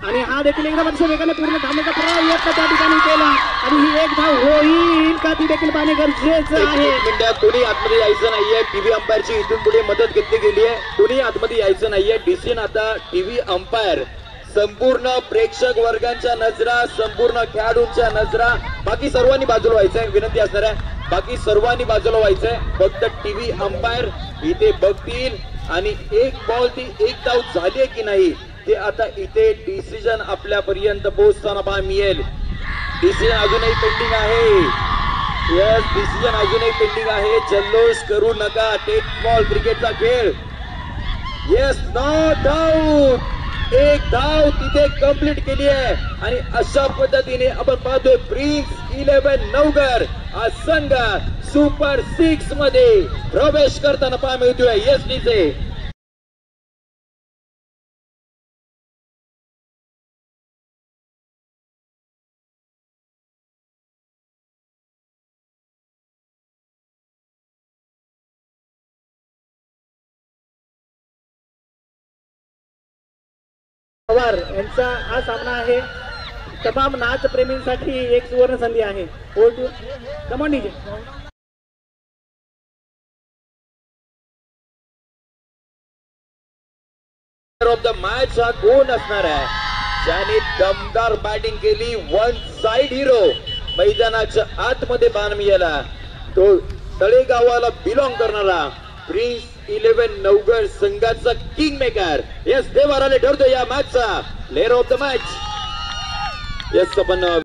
आणि हा देखील एकदम अतिशय वेगाने पूर्ण धावण्याचा प्रयत्न त्या ठिकाणी केला आणि ही एक धाव होईल का ती देखील पाहणे गरजेचं आहे. कोणी आतमध्ये यायचं नाहीये. टीव्ही अंपायरची इथून पुढे मदत घेतली गेली आहे. कोणी आतमध्ये यायचं नाहीये. डिसिजन आता टीव्ही अंपायर, संपूर्ण प्रेक्षक वर्गांच्या नजरा, संपूर्ण खेळाडूंच्या नजरा, बाकी सर्वांनी बाजूला व्हायचंय. विनंती असणार आहे बाकी सर्वांनी बाजूला व्हायचंय. फक्त टीव्ही अंपायर इथे बघतील आणि एक बॉल ती एक धाव झाली की नाही ते आता इथे डिसिजन आपल्यापर्यंत पोहोचताना पहा मिळेल. डिसिजन अजूनही पेंडिंग आहे. यस, डिसिजन अजूनही पेंडिंग आहे. जल्लोष करू नका. टेक बॉल क्रिकेटचा खेळ. येस, नो डाऊट एक धाव तिथे कंप्लीट केली आहे आणि अशा पद्धतीने आपण पाहतोय प्रिन्स 11 नवघर हा संघ सुपर 6 मध्ये प्रवेश करताना पहा मिळतोय. येस नीचे पवार यांचा हा सामना आहे. तमाम नाच प्रेमींसाठी एक सुवर्ण संधी आहे. Come on DJ. Of the match हा कोण असणार आहे ज्याने दमदार बॅटिंग केली. वन साइड हिरो मैदानाच्या आतमध्ये बाण मिळाला तो तळेगावाला बिलॉंग करणारा प्रिन्स 11 नवघर संघाचा किंग मेकर. येस, देवाराने ठरतो या मॅचचा player of the match. Yes, आपण